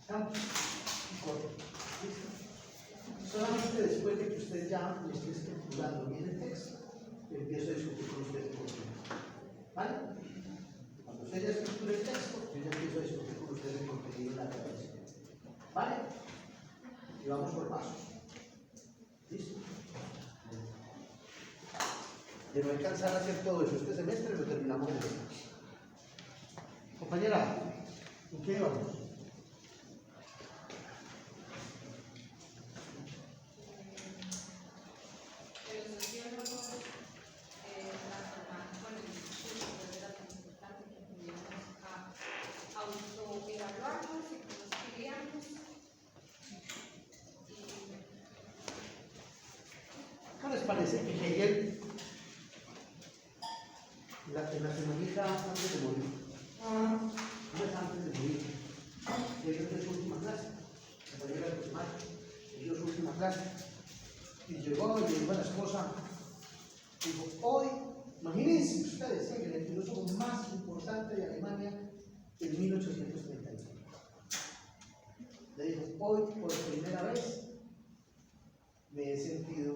¿Estamos? ¿Listo? Solamente después de que usted ya me esté estructurando bien el texto, empiezo a discutir con usted el contenido. ¿Vale? Cuando usted ya estructure el texto, yo ya empiezo a discutir con usted el contenido de la redacción. ¿Vale? Y vamos por pasos. ¿Listo? De no alcanzar a hacer todo eso este semestre, lo terminamos en el semestre. Compañera, ¿en qué vamos? ¿Qué les parece que Hegel, en la semanita antes de morir, no es antes de morir, Hegel dio su última clase, la manera de aproximar, dio su última clase, y llegó y le dijo a la esposa, dijo, hoy, imagínense ustedes, Hegel, el filósofo más importante de Alemania en 1831. Le dijo, hoy por primera vez me he sentido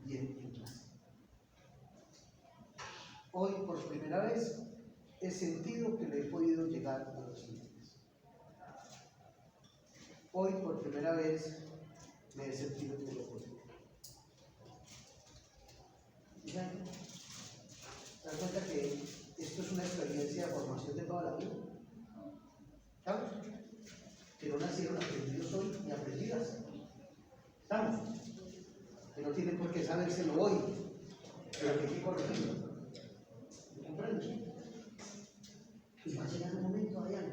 bien en clase. Hoy por primera vez he sentido que le he podido llegar a los límites. Hoy por primera vez me he sentido que lo puedo. ¿Se dan cuenta que esto es una experiencia de formación de toda la vida? ¿Estamos? Que no nacieron aprendidos hoy ni aprendidas. ¿Estamos? Que no tienen por qué sabérselo hoy, pero que hay que corregirlo. ¿Me comprendes? Y va a llegar un momento, Adrián,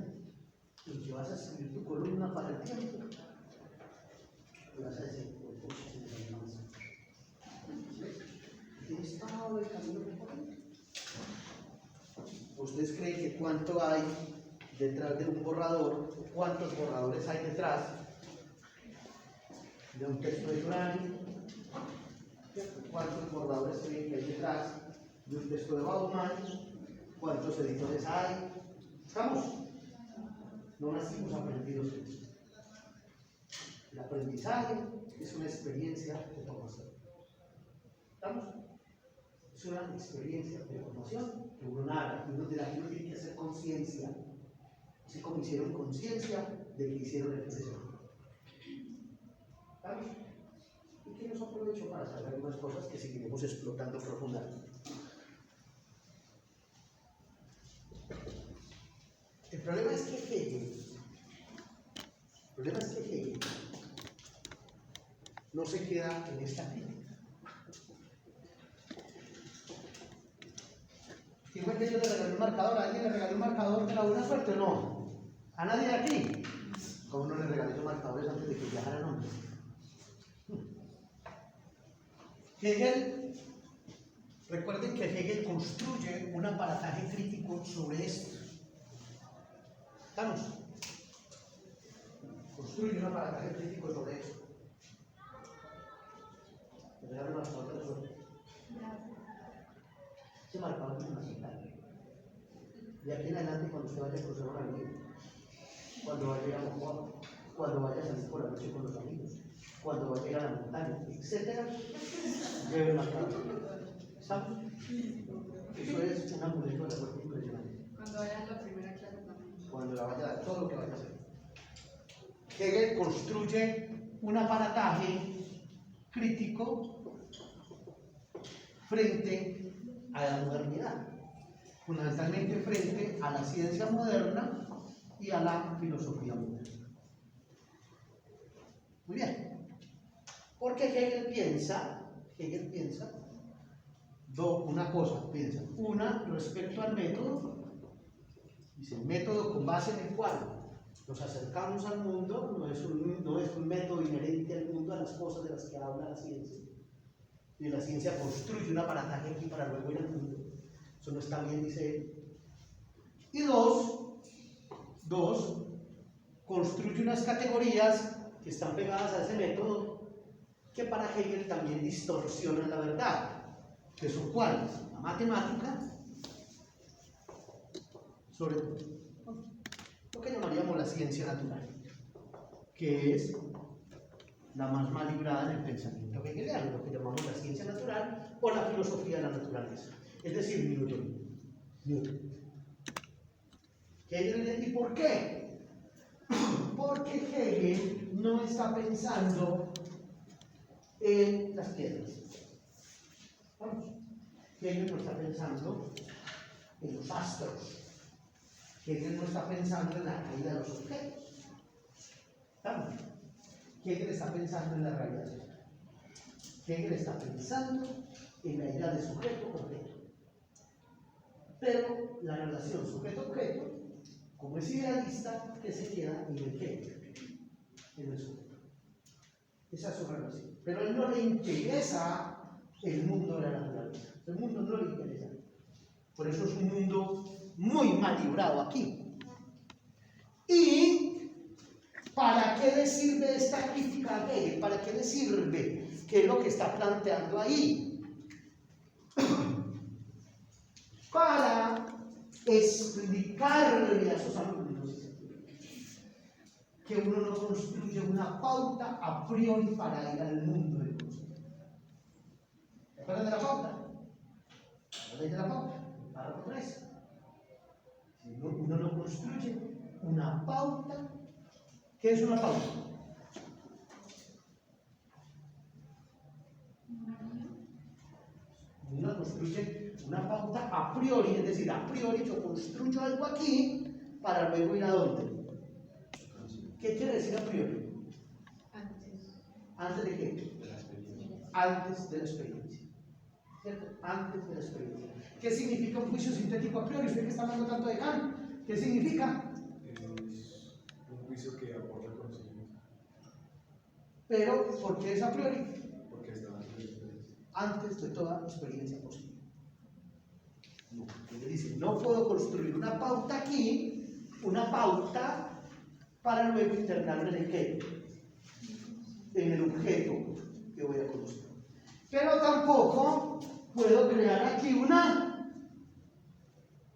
en que vas a escribir tu columna para el tiempo. Y vas a decir, pues, ¿tienes todo el camino recorrido? ¿Ustedes creen que cuánto hay detrás de un borrador? ¿Cuántos borradores hay detrás de un texto de Durani? ¿Cuántos borradores creen que hay detrás de un texto de Bauman? ¿Cuántos editores hay? ¿Estamos? No nacimos aprendidos en esto. El aprendizaje es una experiencia de formación. ¿Estamos? Es una experiencia de formación que uno narra, que uno tiene que hacer conciencia. Así como hicieron conciencia de que hicieron el proceso. ¿Estamos? Y que nos aprovecho para saber algunas cosas que seguiremos explotando profundamente. El problema es que Hegel no se queda en esta crítica. ¿Quién fue que yo le regalé un marcador? ¿A alguien le regaló un marcador de la buena suerte o no? ¿A nadie de aquí? ¿Cómo no le regalé esos marcadores antes de que viajaran hombres? Hegel, recuerden que Hegel construye un aparataje crítico sobre esto. ¿Estamos? Construye un aparataje crítico sobre esto. ¿Me regalan un marcador de la suerte? Ese marcador es una señal. De aquí en adelante, cuando usted vaya a cruzar una avenida, cuando vaya a ir a Mocoa, cuando vaya a salir por la noche con los amigos, cuando vaya a ir a la montaña, etc., lleve el marcador. ¿Estamos? Eso es un amuleto de la suerte impresionante. Cuando vaya a la primera clase también. Cuando la vaya a dar, todo lo que vaya a hacer. Hegel construye un aparataje crítico frente a la modernidad, fundamentalmente frente a la ciencia moderna y a la filosofía moderna. Muy bien, porque Hegel piensa una cosa, piensa, una respecto al método, dice, el método con base en el cual nos acercamos al mundo no es un método inherente al mundo, a las cosas de las que habla la ciencia. Y la ciencia construye un aparataje aquí para luego ir al mundo. Eso no está bien, dice él. Y dos, construye unas categorías que están pegadas a ese método que para Hegel también distorsionan la verdad. Que son cuáles? La matemática, sobre lo que llamaríamos la ciencia natural. que es la más mal librada en el pensamiento hegeliano, lo que llamamos la ciencia natural o la filosofía de la naturaleza, es decir, Newton. Hegel, ¿y por qué? Porque Hegel no está pensando en las piedras. Vamos. Hegel no está pensando en los astros. Hegel no está pensando en la caída de los objetos. ¿Vamos? Hegel está pensando en la realidad social. Hegel está pensando en la idea de sujeto-objeto. Pero la relación sujeto-objeto, como es idealista, que se queda en el Hegel, en el sujeto. Esa es su relación. Pero a él no le interesa el mundo de la naturaleza. El mundo no le interesa. Por eso es un mundo muy mal librado aquí. ¿Y para qué le sirve esta crítica a Hegel? ¿Para qué le sirve? ¿Qué es lo que está planteando ahí? Para explicarle a sus alumnos que uno no construye una pauta a priori para ir al mundo del conocimiento. ¿Se acuerdan de la pauta? La ley de la pauta, párrafo 3. Uno no construye una pauta. ¿Qué es una pauta? Uno construye una pauta a priori, es decir, a priori yo construyo algo aquí para luego ir a dónde. ¿Qué quiere decir a priori? Antes. ¿Antes de qué? De la experiencia. Antes de la experiencia. ¿Cierto? Antes de la experiencia. ¿Qué significa un juicio sintético a priori? Usted que está hablando tanto de Kant, ¿qué significa? Es un juicio que aporta conocimiento. Pero, ¿por qué es a priori? Porque está antes de la experiencia. Antes de toda experiencia posible. No, él dice, no puedo construir una pauta aquí, una pauta para luego internarme en el qué, en el objeto que voy a conocer. Pero tampoco puedo crear aquí una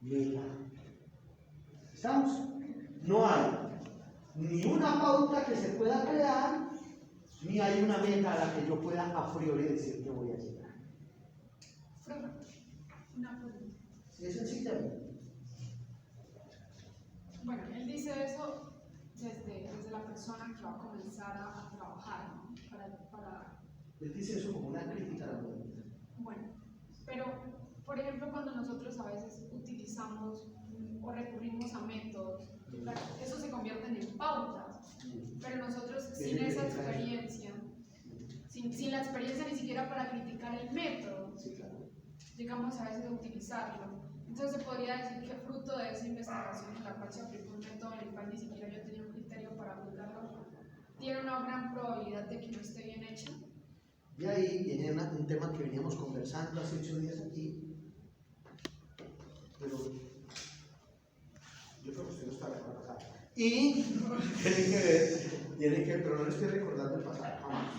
meta. ¿Estamos? No hay ni una pauta que se pueda crear, ni hay una meta a la que yo pueda a priori decir que voy a llegar. Una pregunta. ¿Sí es sencilla? Bueno, él dice eso desde la persona que va a comenzar a trabajar, ¿no? Él dice eso como una crítica a la modernidad. Bueno, pero, por ejemplo, cuando nosotros a veces utilizamos o recurrimos a métodos, eso se convierten en pautas, pero nosotros sin esa experiencia, sin la experiencia ni siquiera para criticar el método, Sí, claro. llegamos a veces a utilizarlo. Entonces se podría decir que fruto de esa investigación en la cual se aplicó un método en el cual ni siquiera yo tenía un criterio para aplicarlo, tiene una gran probabilidad de que no esté bien hecha. Y ahí viene un tema que veníamos conversando hace 8 días aquí, pero yo creo que usted no está la semana pasada. Y tiene que ver, pero no le estoy recordando el pasado, jamás.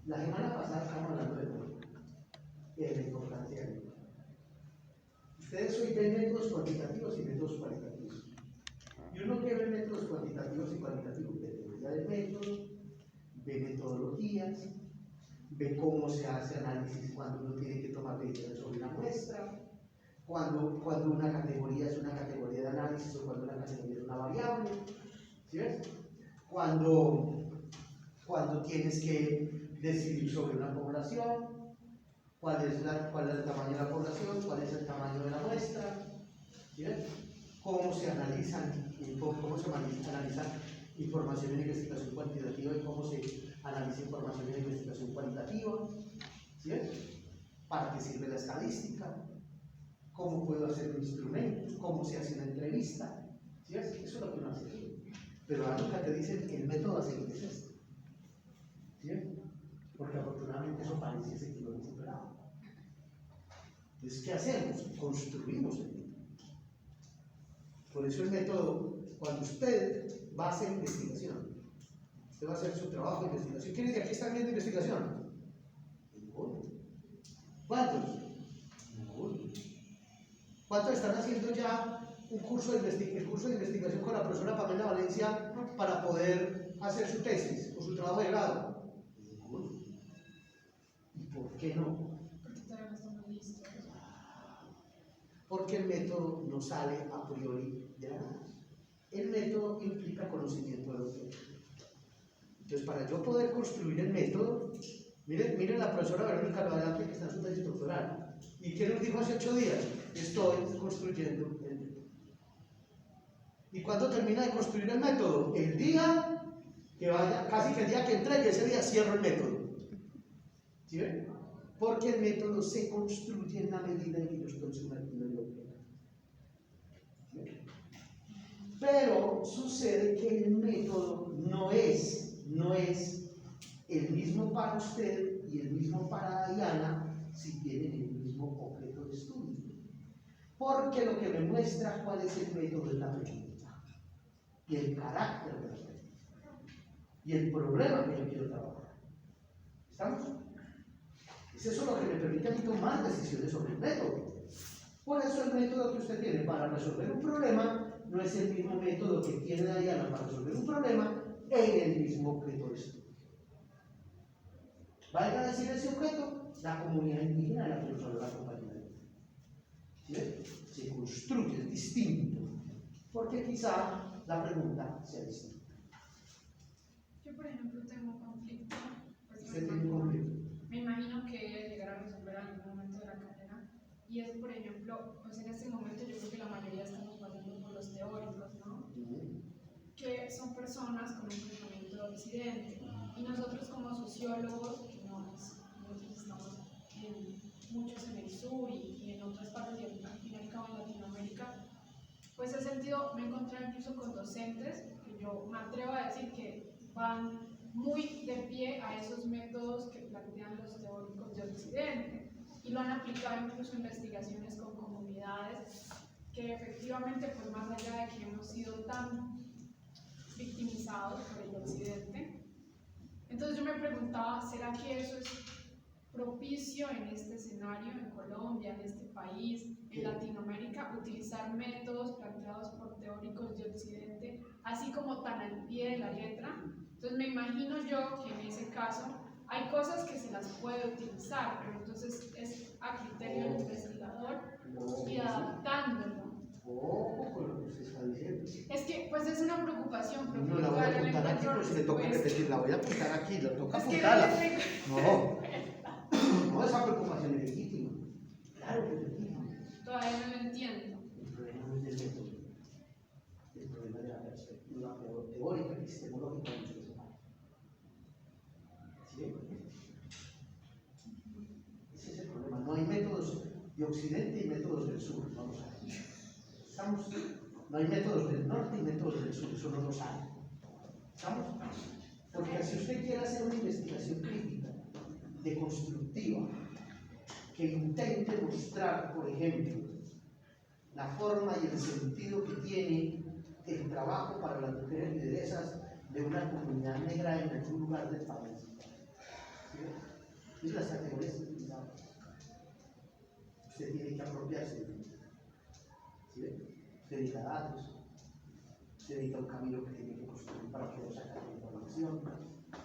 La semana pasada estábamos hablando de todo, y de la importancia del método. Ustedes hoy ven métodos cuantitativos y métodos cualitativos. Y uno que ve métodos cuantitativos y cualitativos, ve teoría del método, ve metodologías, ve cómo se hace análisis cuando uno tiene que tomar decisiones sobre una muestra, cuando una categoría es una categoría de análisis o cuando una categoría es una variable, ¿sí ves? Cuando tienes que decidir sobre una población, cuál es el tamaño de la población, cuál es el tamaño de la muestra, ¿sí ves? Cómo se analizan información en investigación cuantitativa y cómo se analiza información en investigación cualitativa, ¿sí ves? ¿Para qué sirve la estadística? ¿Cómo puedo hacer un instrumento? ¿Cómo se hace una entrevista? ¿Sí ves? Eso es lo que uno hace aquí. Pero ahora nunca te dicen que el método a seguir es este. ¿Sí ves? Porque afortunadamente eso parece que lo hemos superado. Entonces, ¿qué hacemos? Construimos el método. Por eso el método, cuando usted va a hacer investigación, usted va a hacer su trabajo de investigación. ¿Quiénes de aquí están viendo investigación? Ninguno. ¿Cuántos? Ninguno. ¿Cuántos están haciendo ya un curso de investigación con la profesora Pamela Valencia para poder hacer su tesis o su trabajo de grado? ¿Y por qué no? Porque todavía no estamos listos. Porque el método no sale a priori de la nada. El método implica conocimiento de lo que es. Entonces, para yo poder construir el método, miren la profesora Verónica Galante, que está en su tesis doctoral. ¿Y qué nos dijo hace 8 días? Estoy construyendo el método. ¿Y cuándo termina de construir el método? El día que vaya, casi que el día que entregue, ese día cierro el método. ¿Sí ven? Porque el método se construye en la medida en que yo estoy sumergido en lo que es. ¿Sí ven? Pero sucede que el método no es el mismo para usted y el mismo para Diana si tienen el mismo objeto de estudio. Porque lo que me muestra cuál es el método es la pregunta y el carácter de la pregunta y el problema que yo quiero trabajar. ¿Estamos? Es eso lo que me permite a mí tomar decisiones sobre el método. Por eso el método que usted tiene para resolver un problema no es el mismo método que tiene Diana para resolver un problema en el mismo objeto de estudio. Vaya a decir ese objeto, la comunidad indígena la que nos la compañía. ¿Sí? Se construye, es distinto, porque quizá la pregunta sea distinta. Yo, por ejemplo, tengo un conflicto. ¿Usted tiene un conflicto? Me imagino que llegará a resolver en algún momento de la carrera. Y es, por ejemplo, pues en este momento yo creo que la mayoría estamos pasando por los teóricos, ¿no? Que son personas con un pensamiento de occidente. Y nosotros como sociólogos, nosotros estamos muchos en el sur y en otras partes, y al fin y al cabo en Latinoamérica, pues he sentido, me he encontrado incluso con docentes que yo me atrevo a decir que van muy de pie a esos métodos que plantean los teóricos de occidente y lo han aplicado incluso en investigaciones con comunidades que efectivamente, pues más allá de que hemos sido tan victimizados por el occidente. Entonces yo me preguntaba, ¿será que eso es propicio en este escenario, en Colombia, en este país, en Latinoamérica, utilizar métodos planteados por teóricos de occidente, así como tan al pie de la letra? Entonces me imagino yo que en ese caso hay cosas que se las puede utilizar, pero entonces es a criterio del investigador y adaptándolo. Ojo con lo que usted está diciendo. Es que, pues es una preocupación. No la voy a apuntar aquí, pero si le toca repetir, la voy a apuntar aquí, le toca Es que apuntarla. No, esa preocupación es legítima. Claro que es legítima. Todavía no lo entiendo. El problema no es del método, el problema es de la perspectiva teórica, epistemológica de nuestro trabajo. ¿Sí? Ese es el problema. No hay métodos de Occidente y métodos del Sur. Vamos a ver. No hay métodos del norte y métodos del sur, eso no los hay. ¿Estamos? Porque si usted quiere hacer una investigación crítica, deconstructiva, que intente mostrar, por ejemplo, la forma y el sentido que tiene el trabajo para las mujeres lideresas de una comunidad negra en algún lugar del país, ¿sí? Y las categorías utilizadas. Usted tiene que apropiarse de ello. ¿Sí? Usted necesita datos, usted necesita un camino que tiene que construir para poder sacar la información,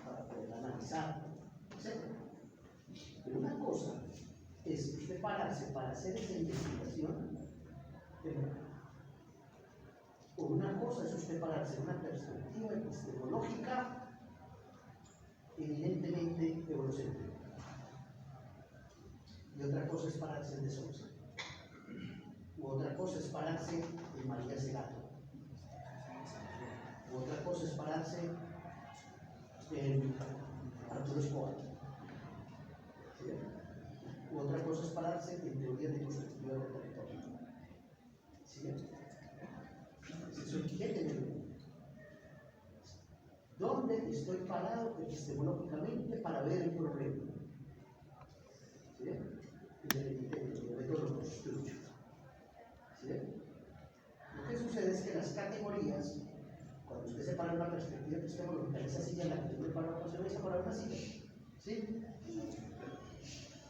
para poder analizar, etc. Pero una cosa es usted pararse para hacer esa investigación, o una cosa es usted pararse en una perspectiva epistemológica evidentemente eurocéntrica, y otra cosa es pararse en De Sousa. Otra cosa es pararse en María Celato. Otra cosa es pararse en Arturo Escobar. ¿Sí? Otra cosa es pararse en teorías de construcción del territorio. ¿Sí? Eso quiere. ¿Dónde estoy parado epistemológicamente para ver el problema? ¿Sí? El método lo construyo. ¿Sí? Lo que sucede es que las categorías, cuando usted se para en una perspectiva epistemológica, esa silla en la que yo me paro, no se ve separar una silla. ¿Sí?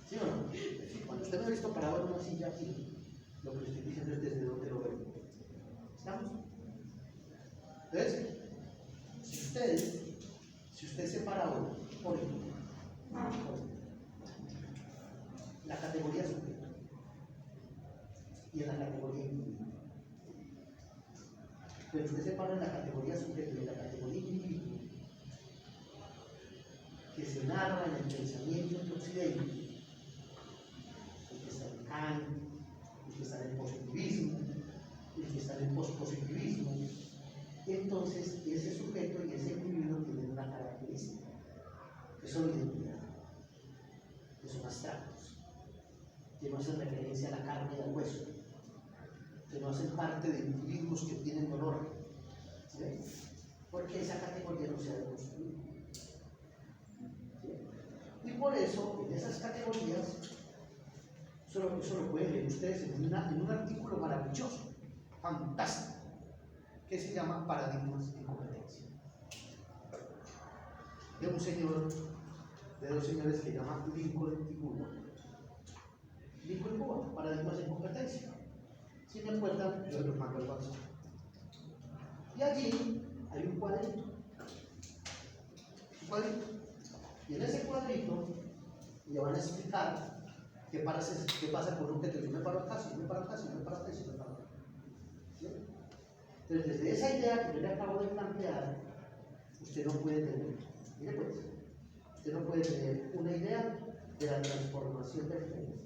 ¿Sí o no? Sí, cuando usted me ha visto parado en una silla aquí, lo que le estoy diciendo es desde dónde lo veo. ¿Estamos? Entonces, si usted separa hoy, por ejemplo, la categoría sujeto y en la categoría individuo, pero usted separa en la categoría sujeto y en la categoría individuo, que se narra en el pensamiento de Occidente, el que está en Kant, el que está en el positivismo, el que está en el pospositivismo, entonces ese sujeto y ese individuo tienen una característica, que son identidad, que son abstractos, que no hacen referencia a la carne y al hueso, que no hacen parte de individuos que tienen dolor, ¿sí? Porque esa categoría no se ha deconstruido. Y por eso, en esas categorías, eso lo pueden leer ustedes en un artículo maravilloso, fantástico, que se llama Paradigmas en Competencia, de un señor, de dos señores que llaman Lincoln y Bullock. Lincoln y Bullock, Paradigmas en Competencia. Si me acuerdan, yo los mando al WhatsApp. Y allí hay un cuadrito. Y en ese cuadrito le van a explicar qué pasa con un objeto. Yo me paro acá, si me paro acá, si me paro acá, si me paro acá. ¿Sí? Entonces, desde esa idea que yo le acabo de plantear, usted no puede tener, mire pues, usted no puede tener una idea de la transformación del género,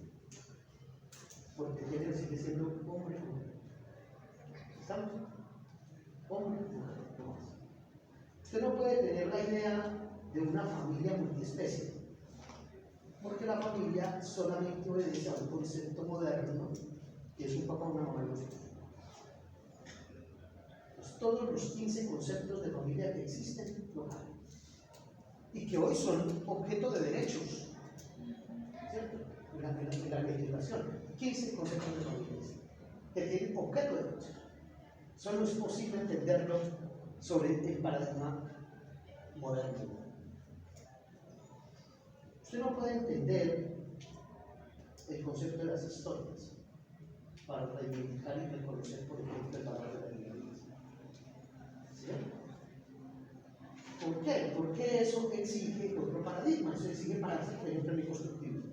porque el género sigue siendo hombre y mujer. ¿Estamos? Hombre y mujer, no más. Usted no puede tener la idea de una familia multiespecie, porque la familia solamente obedece a un concepto moderno, que es un papá, una mamá y los hijos. Pues todos los 15 conceptos de familia que existen lo hay, y que hoy son objeto de derechos, ¿cierto? En la legislación, 15 conceptos de familia que tienen objeto de derechos. Solo es posible entenderlo sobre el paradigma moderno. Usted no puede entender el concepto de las historias para reivindicar y reconocer, por ejemplo, el valor de la libertad. ¿Sí? ¿Por qué? Porque eso exige otro paradigma, eso exige pararse, por ejemplo, en el constructivismo,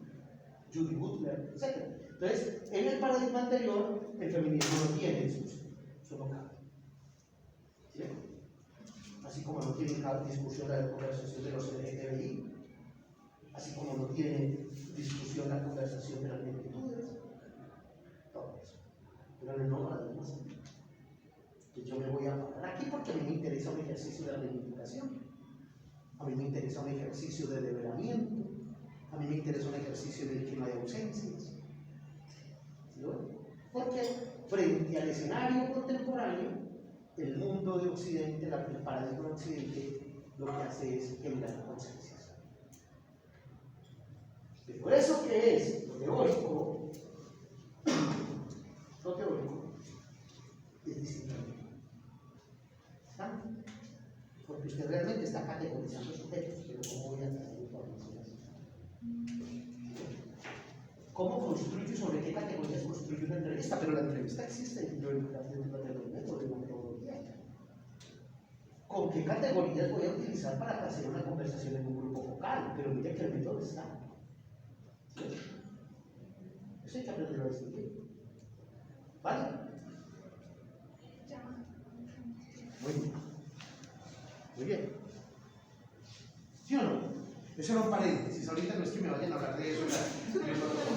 Judy Butler, etc. Entonces, en el paradigma anterior, el feminismo no tiene eso no cabe. ¿Sí? Así como no tiene discusión la conversación de los LGTBI, así como no tiene discusión la conversación de las multitudes, todo eso. Pero en el no paradigma, que yo me voy a parar aquí porque a mí me interesa un ejercicio de reivindicación, a mí me interesa un ejercicio de develamiento, a mí me interesa un ejercicio en el que no hay ausencias. ¿Sí? Porque frente al escenario contemporáneo, el mundo de Occidente, el paradigma de Occidente, lo que hace es generar ausencias. Por eso que es lo teórico es distinto. ¿Está? Porque usted realmente está categorizando sujetos, pero ¿cómo voy a traer información así? ¿Cómo construyo y sobre qué categorías construyo una entrevista? Pero la entrevista existe dentro del método de la metodología. ¿Con qué categorías voy a utilizar para hacer una conversación en un grupo focal? Pero mire que el método está. ¿Sí? Eso hay que aprenderlo a distinguir. ¿Vale? Muy bien. Muy bien. ¿Sí o no? Eso era un paréntesis. Ahorita no es que me vayan a hablar de eso.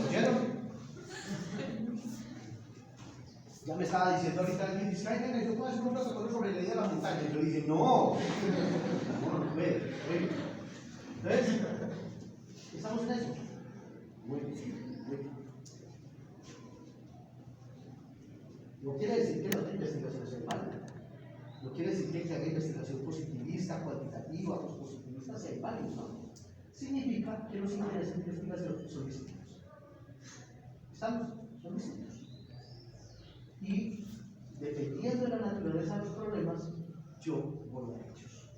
¿Oyeron? Ya me estaba diciendo ahorita alguien, dice, ay, venga, yo puedo hacer un protocolo sobre la idea de la montaña. Y yo le dije, no. No, ve. ¿Ves? ¿Estamos en eso? Muy bien. Muy bien. No quiere decir que no haya investigación sea válida. No quiere decir que haga investigación positivista, cuantitativa, pospositivista sea válida, ¿no? Significa que los intereses de investigación son distintos. ¿Estamos? Son distintos. Y dependiendo de la naturaleza de los problemas, yo voy a hechos.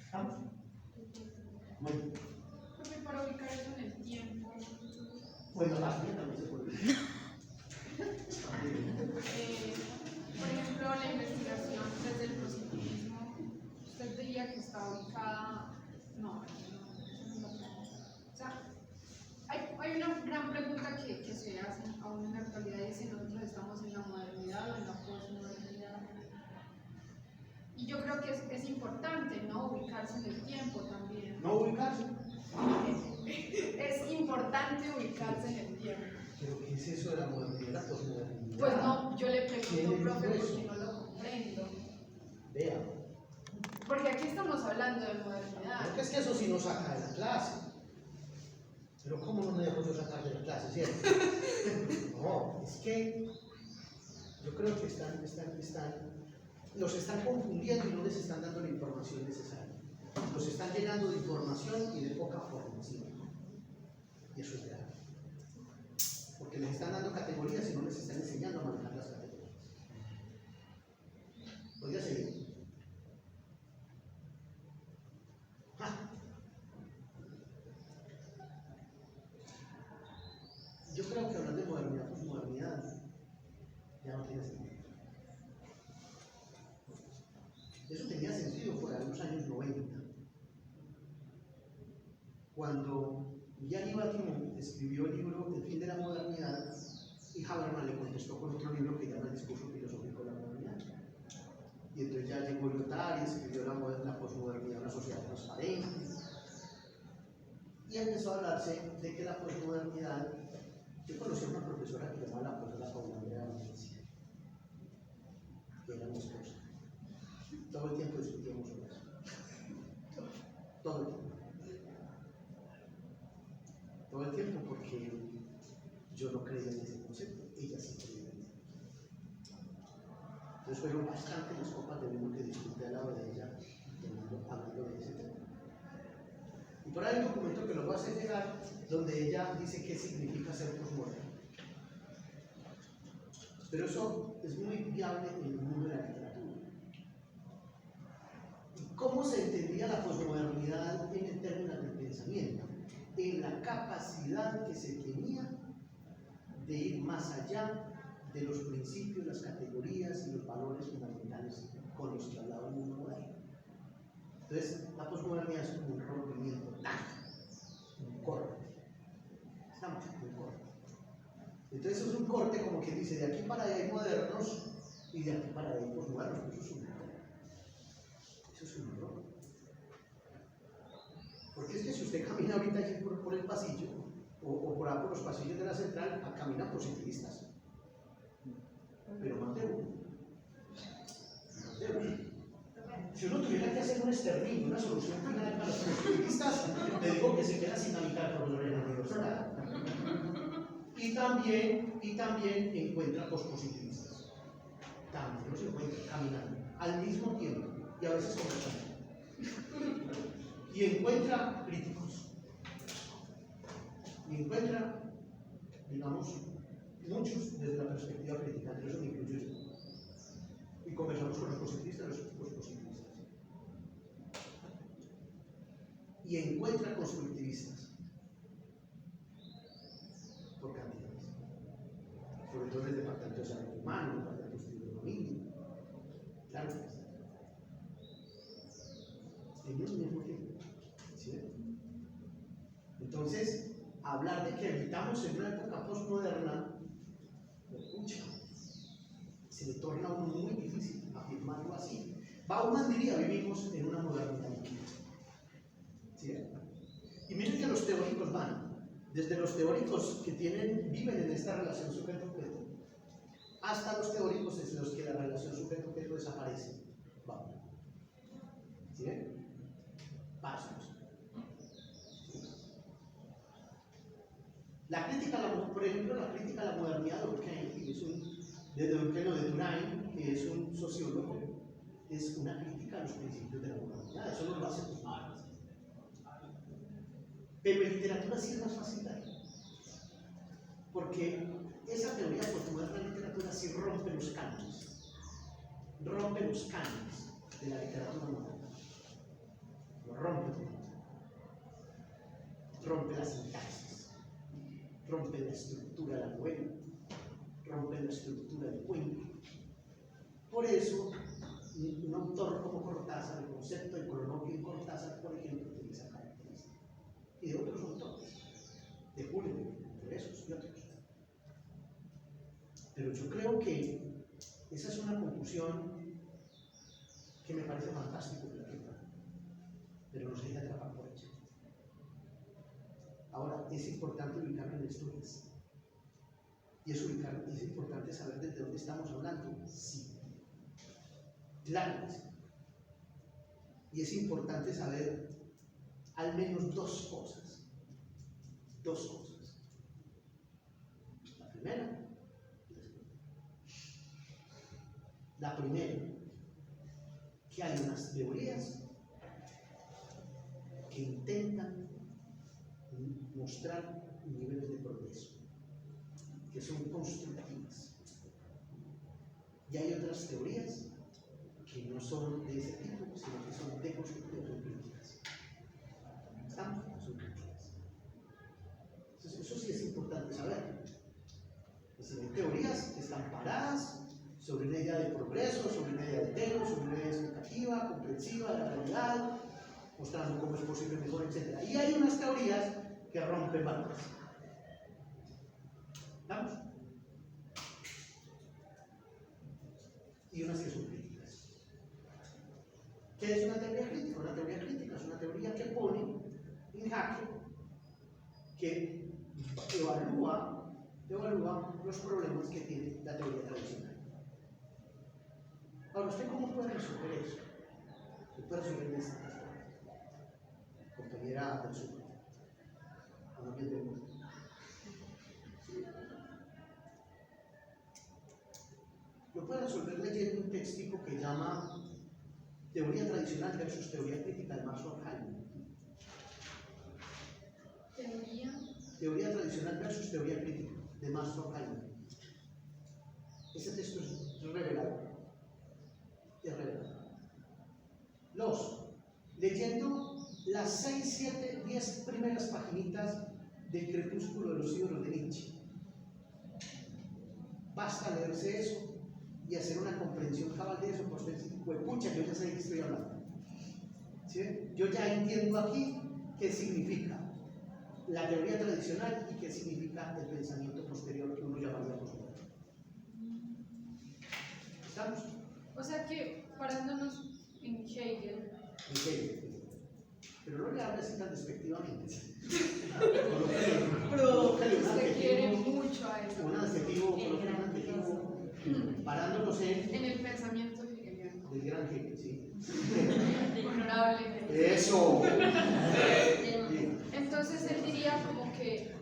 ¿Estamos? Muy bien. Porque para ubicar eso en el tiempo. Bueno, también se puede. Por ejemplo, la investigación desde el positivismo Y yo creo que es importante, ¿no? Ubicarse en el tiempo también. ¿No ubicarse? Es importante ubicarse en el tiempo. ¿Pero qué es eso de la modernidad, la posmodernidad? Pues no, yo le pregunto, ¿Quién profe, dijo eso? porque no lo comprendo. Vea. Porque aquí estamos hablando de modernidad. Porque es que eso sí nos saca de la clase. Pero ¿cómo no me dejo yo sacar de la clase, cierto? No, es que yo creo que los están confundiendo y no les están dando la información necesaria. Los están llenando de información y de poca formación. Y eso es grave. Porque les están dando categorías y no les están enseñando a manejar las categorías. Podría seguir. Yo creo que hablar de modernidad, posmodernidad, ya no tiene sentido. Eso tenía sentido por ahí en los años 90, cuando Gianni Batimon escribió el libro El fin de la modernidad y Habermas le contestó con otro libro que se llama El discurso filosófico de la modernidad. Y entonces ya llegó Lyotard y escribió la posmodernidad, una sociedad transparente. Y empezó a hablarse de que la posmodernidad. Yo conocí a una profesora que llamaba la profesora Paula Andrea Valencia, que era mi esposa. Todo el tiempo discutíamos sobre eso. Todo el tiempo. Todo el tiempo, porque yo no creía en ese concepto, ella sí creía en ese concepto. Entonces fueron bastante las copas de vino que disfruté al lado de ella, hablando de ese tema. Y por ahí hay un documento que lo voy a hacer llegar, donde ella dice qué significa ser posmoderno. Pero eso es muy viable en el mundo de la literatura. ¿Y cómo se entendía la posmodernidad en términos del pensamiento? En la capacidad que se tenía de ir más allá de los principios, las categorías y los valores fundamentales con los que hablaba el mundo moderno. Entonces, la posmodernidad es como un rompimiento, un corte. Estamos en un corte. Entonces, eso es un corte como que dice: de aquí para allá hay modernos y de aquí para allá hay posmodernos. Eso es un error. Eso es un error. Porque es que si usted camina ahorita aquí por el pasillo, o por los pasillos de la central, caminan positivistas. Pero más de uno. Más de uno. Si uno tuviera que hacer un exterminio, una solución final para los positivistas, le digo que se queda sin habitar por en la universidad. Y también encuentra pospositivistas. También los encuentra caminando al mismo tiempo y a veces conversando. Y encuentra críticos. Y encuentra, digamos, muchos desde la perspectiva crítica, entre eso me incluyo yo. Y conversamos con los positivistas, los positivistas. Y encuentra constructivistas por cantidades, sobre todo en el departamento de salud humano, el departamento de estudio de dominio, claro que está. En el mismo tiempo, ¿cierto? Entonces, hablar de que habitamos en una época postmoderna, escucha, se le torna a uno muy difícil afirmarlo así. Bauman diría: vivimos en una modernidad líquida. ¿Cierto? Y miren que los teóricos van, desde los teóricos que viven en esta relación sujeto-objeto, hasta los teóricos en los que la relación sujeto-objeto desaparece. Vamos. ¿Sí ven? Pasos. La crítica, por ejemplo, la crítica a la modernidad de Durkheim, de Durkheim, que es un sociólogo, es una crítica a los principios de la modernidad. Eso no lo hace Durkheim. Pero en literatura sí es más fácil de ahí. Porque esa teoría postmoderna en literatura sí rompe los cánones. Rompe los cánones de la literatura moderna. Lo rompe todo. Rompe la sintaxis. Rompe la estructura de la novela. Rompe la estructura del cuento. Por eso, un autor como Cortázar, el concepto de cronología en Cortázar, por ejemplo, tiene esa característica. Y de otros autores, de Julio, de esos y otros. Pero yo creo que esa es una conclusión que me parece fantástico, pero no se deja atrapar por eso. Ahora, es importante ubicarlo en estudios. Y es importante saber desde dónde estamos hablando. Sí. Claro que sí. Y es importante saber al menos dos cosas. Dos cosas. La primera, que hay unas teorías que intentan mostrar niveles de progreso, que son constructivas. Y hay otras teorías que no son de ese tipo, sino que son deconstructivas, son críticas. ¿Estamos? Son críticas. Entonces, eso sí es importante saber. Es decir, hay teorías que están paradas sobre una idea de progreso, sobre una idea de tema, sobre una idea explicativa, comprensiva de la realidad, mostrando cómo es posible mejor, etc. Y hay unas teorías que rompen valores. ¿Vamos? Y unas que son críticas. ¿Qué es una teoría crítica? Una teoría crítica es una teoría que pone en jaque, que evalúa los problemas que tiene la teoría tradicional. Ahora, ¿usted cómo puede resolver eso? ¿Usted puede resolver esta compañera del sur? Lo puede resolver leyendo un textico que llama Teoría tradicional versus teoría crítica de Max Horkheim. Teoría tradicional versus teoría crítica de Max Horkheim. Ese texto es revelador. Es revelador. Leyendo las 6, 7, 10 primeras paginitas del Crepúsculo de los ídolos de Nietzsche. Basta leerse eso y hacer una comprensión cabal de eso, pues decir, pucha, yo ya sé de qué estoy hablando. ¿Sí? Yo ya entiendo aquí qué significa la teoría tradicional y qué significa el pensamiento posterior que uno llamaría posmoderno. ¿Estamos? O sea que, parándonos en Hegel. Pero no le hable así tan despectivamente. Se quiere mucho a eso. Un adjetivo, parándonos en el pensamiento hegeliano. Del gran Hegel, sí. Honorable. Eso. Entonces él diría como que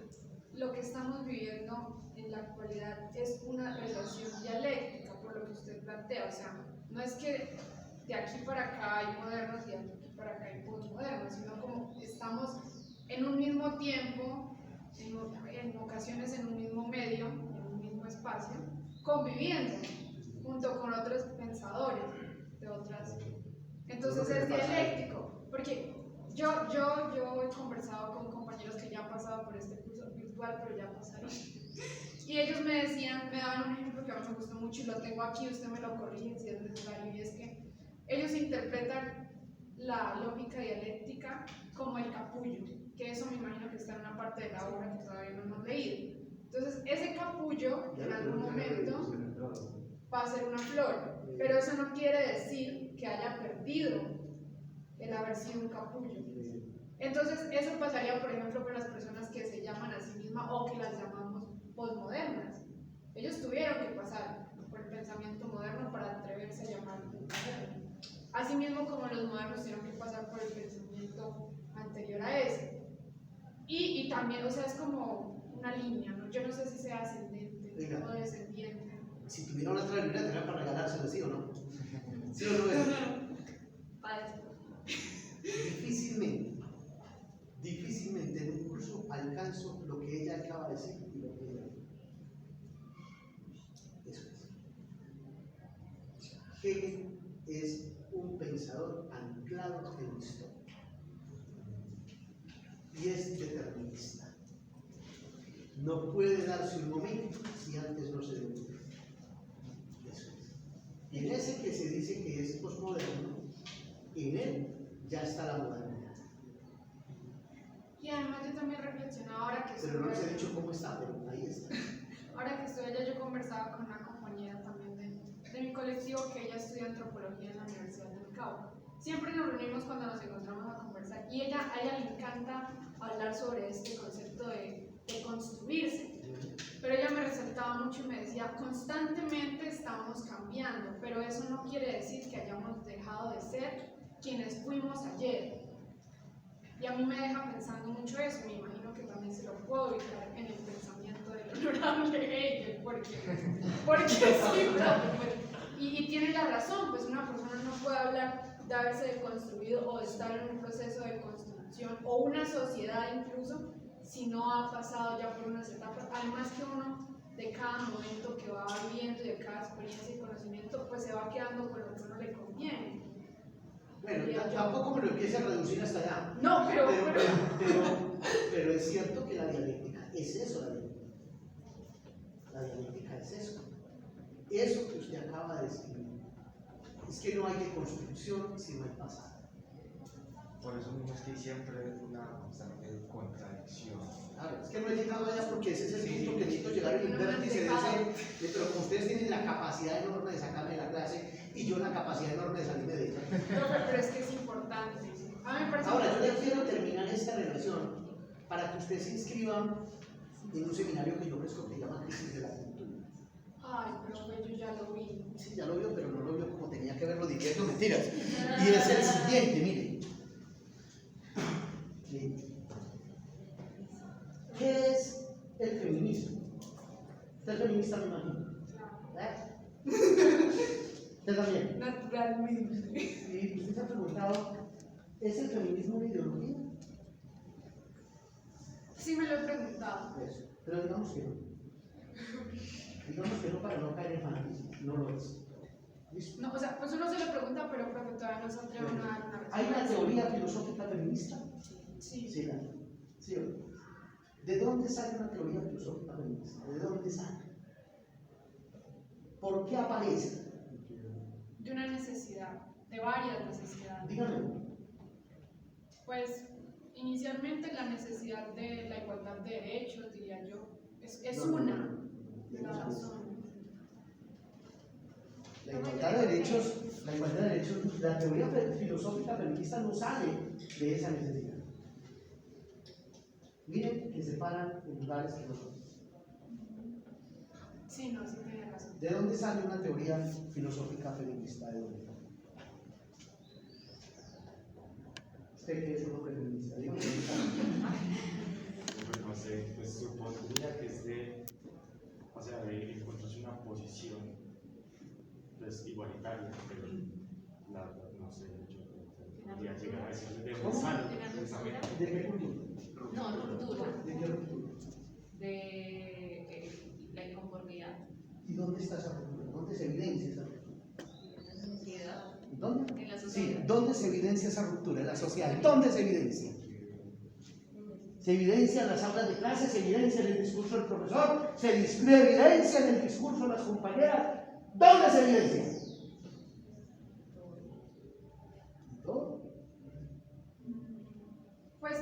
lo que estamos viviendo en la actualidad es una relación dialéctica, por lo que usted plantea. O sea, no es que de aquí para acá hay modernos y de aquí para acá hay postmodernos, sino como estamos en un mismo tiempo, en ocasiones en un mismo medio, en un mismo espacio, conviviendo junto con otros pensadores de otras. Entonces es dialéctico, porque yo he conversado con compañeros que ya han pasado por este curso virtual, pero ya pasaron. Y ellos me decían, me daban un ejemplo que a mí me gustó mucho y lo tengo aquí, usted me lo corrige si es necesario, y es que ellos interpretan la lógica dialéctica como el capullo, que eso me imagino que está en una parte de la obra que todavía no hemos leído. Entonces, ese capullo en algún momento va a ser una flor, pero eso no quiere decir que haya perdido el haber sido un capullo. Entonces, eso pasaría, por ejemplo, con las personas que se llaman a sí mismas o que las llamamos postmodernas. Ellos tuvieron que pasar por el pensamiento moderno para atreverse a llamarlo moderno. Asimismo como los modernos tuvieron que pasar por el pensamiento anterior a ese. Y también, o sea, es como una línea, ¿no? Yo no sé si sea ascendente o descendiente. Si tuviera una otra libreta, era para regalárselo, ¿sí o no? ¿Sí o no es? Difícilmente en un curso alcanzo lo que ella acaba de decir y lo que ella dijo. Eso es. Hegel es un pensador anclado en la historia y es determinista. No puede darse un momento si antes no se dio. Eso es. Y en ese que se dice que es posmoderno, en él ya está la modernidad. Y además yo también reflexionaba ahora que pero no les he dicho cómo está, pero ahí está. Ahora que estoy allá, yo conversaba con una compañera también de mi colectivo que ella estudia antropología en la Universidad del Cabo. siempre nos reunimos cuando nos encontramos a conversar y a ella le encanta hablar sobre este concepto de construirse. Pero ella me resaltaba mucho y me decía, constantemente estamos cambiando, pero eso no quiere decir que hayamos dejado de ser quienes fuimos ayer. Y a mí me deja pensando mucho eso, me imagino que también se lo puedo ubicar en el pensamiento del honorable Hegel, porque sí, y tiene la razón, pues una persona no puede hablar de haberse deconstruido o de estar en un proceso de construcción, o una sociedad incluso, si no ha pasado ya por unas etapas. Además que uno de cada momento que va viviendo y de cada experiencia y conocimiento, pues se va quedando con lo que a uno le conviene. Bueno, tampoco me lo empiece a reducir hasta allá. No, pero es cierto que la dialéctica es eso, la dialéctica. La dialéctica es eso. Eso que usted acaba de describir. Es que no hay deconstrucción si no hay pasado. Por eso mismo es que hay siempre una constante contradicción. Claro, es que no he llegado allá porque ese es el punto que necesito llegar en el vértice de ese, pero como ustedes tienen la capacidad enorme de sacarme de la clase y yo la capacidad enorme de salirme de ella. Pero es que es importante. A mí me parece Ahora, yo importante. ya quiero terminar esta relación para que ustedes se inscriban en un seminario que yo ofrezco que se llama Crisis de la Cultura. Ay, profe, yo ya lo vi. Sí, ya lo vio, pero no lo vio como tenía que verlo diciendo mentiras. Y es el siguiente, mire. ¿Qué es el feminismo? Usted es feminista, me imagino. ¿Verdad? Usted también. Naturalmente. Y usted se ha preguntado, ¿es el feminismo una ideología? Sí, me lo he preguntado. Eso. Pero digamos que no. Digamos que no para no caer en fanatismo. No lo es. ¿Listo? No, o sea, pues uno se lo pregunta, pero profe, todavía no se atreve a dar una respuesta. ¿Hay una teoría filosófica feminista? Sí. Sí, la hay. ¿Sí o no? ¿De dónde sale una teoría filosófica feminista? ¿De dónde sale? ¿Por qué aparece? De una necesidad, de varias necesidades. Dígame. Pues, inicialmente la necesidad de la igualdad de derechos, diría yo. Es No, una no, la razón. La igualdad de derechos, la teoría filosófica feminista no sale de esa necesidad. Miren que se paran en lugares que no son. Sí, no, sí tiene razón. ¿De dónde sale una teoría filosófica feminista? ¿De dónde? ¿Usted qué es un hombre feminista? Dígame. Pues no sé, pues supondría que es de encontrarse una posición pues, igualitaria, pero la verdad no sé mucho. Podría llegar a decir de ¿Cómo? pensamiento. ¿De qué cultura? No, ruptura ¿De qué ruptura? de la inconformidad ¿Y dónde está esa ruptura? ¿Dónde se evidencia esa ruptura? en la sociedad. ¿Dónde? En la Sí, sociedad. ¿dónde se evidencia esa ruptura? En la sociedad. ¿Dónde se evidencia? Se evidencia en las aulas de clase, se evidencia en el discurso del profesor, se evidencia en el discurso de las compañeras. ¿Dónde se evidencia? ¿Todo? Pues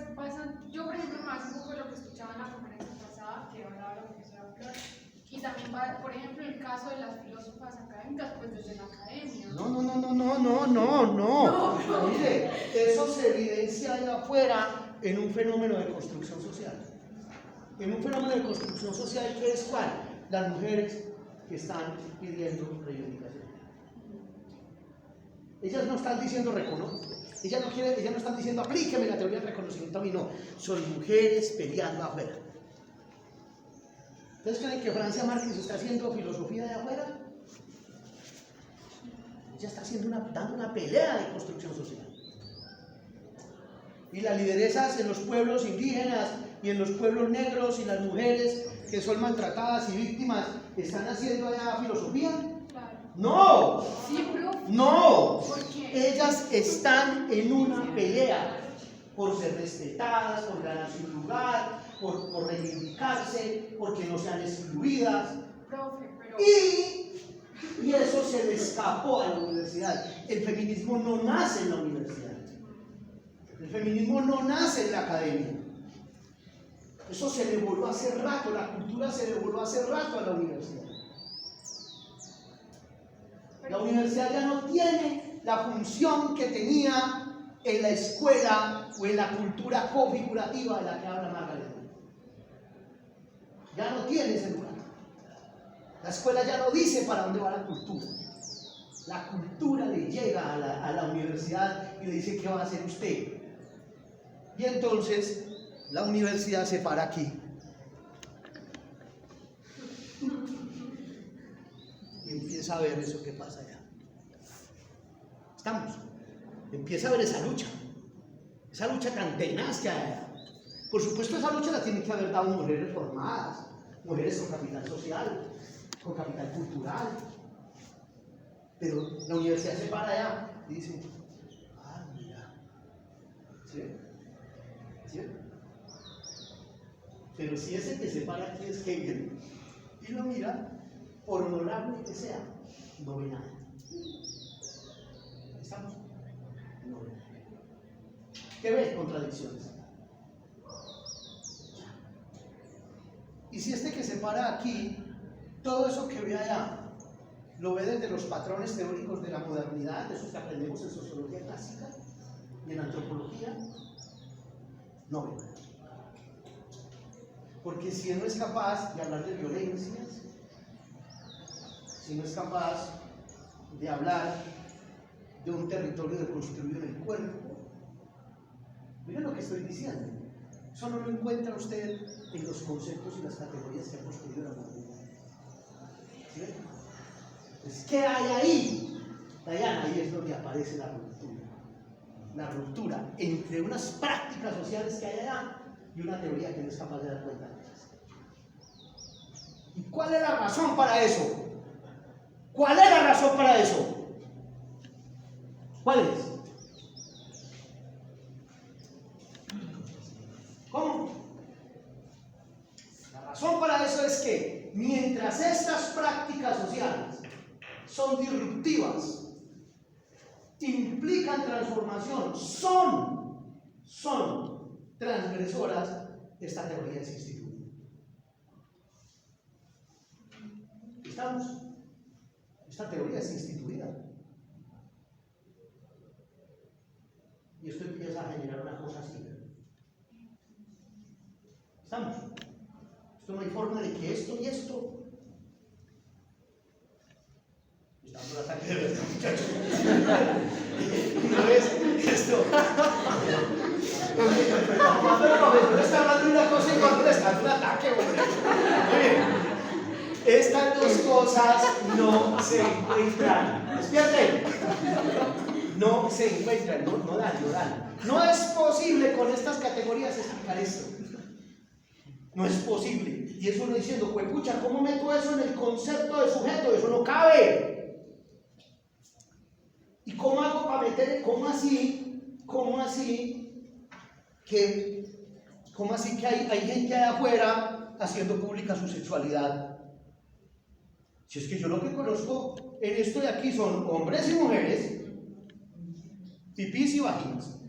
yo por ejemplo me hace un poco lo que escuchaba en la conferencia pasada, que hablaba de lo que se va a hablar, y también va, por ejemplo, el caso de las filósofas académicas, pues desde la academia. No. Mire, eso se evidencia allá afuera en un fenómeno de construcción social. En un fenómeno de construcción social, ¿qué es cuál? Las mujeres que están pidiendo reivindicación. Ellas no están diciendo ellas no están diciendo aplíqueme la teoría del reconocimiento a mí, no. Son mujeres peleando afuera. ¿Ustedes creen que Francia Márquez está haciendo filosofía de afuera? Ella está dando una pelea de construcción social. Y las lideresas en los pueblos indígenas y en los pueblos negros y las mujeres que son maltratadas y víctimas, ¿están haciendo allá filosofía? Claro. ¡No! Sí, profe. ¡No! ¿Por qué? Ellas están en una pelea por ser respetadas, por ganarse un lugar, por reivindicarse, porque no sean excluidas. Profe, pero... Y eso se le escapó a la universidad. El feminismo no nace en la universidad. El feminismo no nace en la academia. Eso se le volvió hace rato, la cultura se le volvió hace rato a la universidad. La universidad ya no tiene la función que tenía en la escuela o en la cultura configurativa de la que habla Margaret. Ya no tiene ese lugar. La escuela ya no dice para dónde va la cultura. La cultura le llega a la universidad y le dice qué va a hacer usted. Y entonces la universidad se para aquí. Y empieza a ver eso que pasa allá. ¿Estamos? Empieza a ver esa lucha tan tenaz que hay allá. Por supuesto, esa lucha la tienen que haber dado mujeres formadas, mujeres con capital social, con capital cultural. Pero la universidad se para allá y dice, ah, mira, ¿sí? ¿Sí? Pero si ese que se para aquí es Hegel y lo mira, por honorable que sea, no ve nada. ¿Estamos? No ve nada. ¿Qué ves? Contradicciones. Y si este que se para aquí, todo eso que ve allá, lo ve desde los patrones teóricos de la modernidad, de esos que aprendemos en sociología clásica y en antropología, no ve nada. Porque si él no es capaz de hablar de violencias, si no es capaz de hablar de un territorio deconstruido en el cuerpo, miren lo que estoy diciendo. Eso no lo encuentra usted en los conceptos y las categorías que ha construido la modernidad. ¿Sí? Pues, ¿qué hay ahí? Dayana, ahí es donde aparece la ruptura. La ruptura entre unas prácticas sociales que hay allá y una teoría que no es capaz de dar cuenta de ellas. ¿Y cuál es la razón para eso? ¿Cuál es la razón para eso? ¿Cuál es? ¿Cómo? La razón para eso es que mientras estas prácticas sociales son disruptivas, implican transformación, son transgresoras, esta teoría es instituida. ¿Estamos? Esta teoría es instituida. Y esto empieza a generar una cosa así. ¿Estamos? Esto no hay forma de que esto y esto. Estamos en ataque de verdad, muchachos. Una vez, esto. Cuando el profesor está hablando de una cosa y cuando le está dando un ataque, hombre. Muy bien. Estas dos cosas no se encuentran. Despierten. No se encuentran, no dan. No es posible con estas categorías explicar esto. No es posible. Y eso uno diciendo, pues pucha, ¿cómo meto eso en el concepto de sujeto? Eso no cabe. ¿Y cómo hago para meter, cómo así que hay gente allá afuera haciendo pública su sexualidad? Si es que yo lo que conozco en esto de aquí son hombres y mujeres, pipís y vaginas.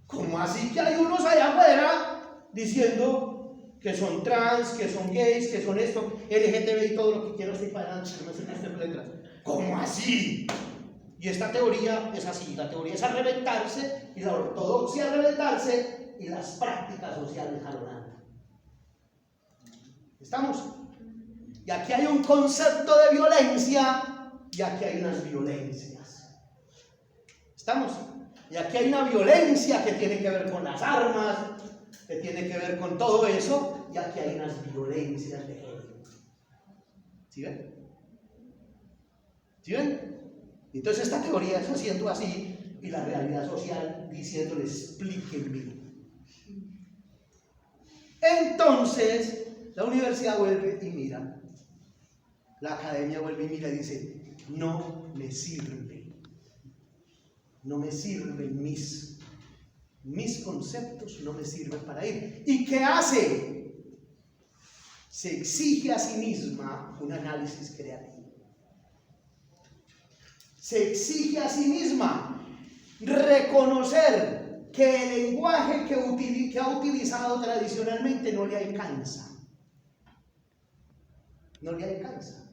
¿Cómo así que hay unos allá afuera diciendo que son trans, que son gays, que son esto, LGTB y todo lo que quiero estoy para adelante, que no sé qué usted letras? ¿Cómo así? Y esta teoría es así, la teoría es a reventarse y la ortodoxia a reventarse y las prácticas sociales jalonando. ¿Estamos? Y aquí hay un concepto de violencia y aquí hay unas violencias. ¿Estamos? Y aquí hay una violencia que tiene que ver con las armas, que tiene que ver con todo eso, y aquí hay unas violencias de género. ¿Sí ven? ¿Sí ven? Entonces esta teoría está haciendo así, y la realidad social diciéndole, explíquenme. Entonces, la universidad vuelve y mira. La academia vuelve y mira y dice, no me sirve. No me sirven mis conceptos, no me sirven para ir. ¿Y qué hace? Se exige a sí misma un análisis creativo. Se exige a sí misma reconocer que el lenguaje que ha utilizado tradicionalmente no le alcanza. No le alcanza.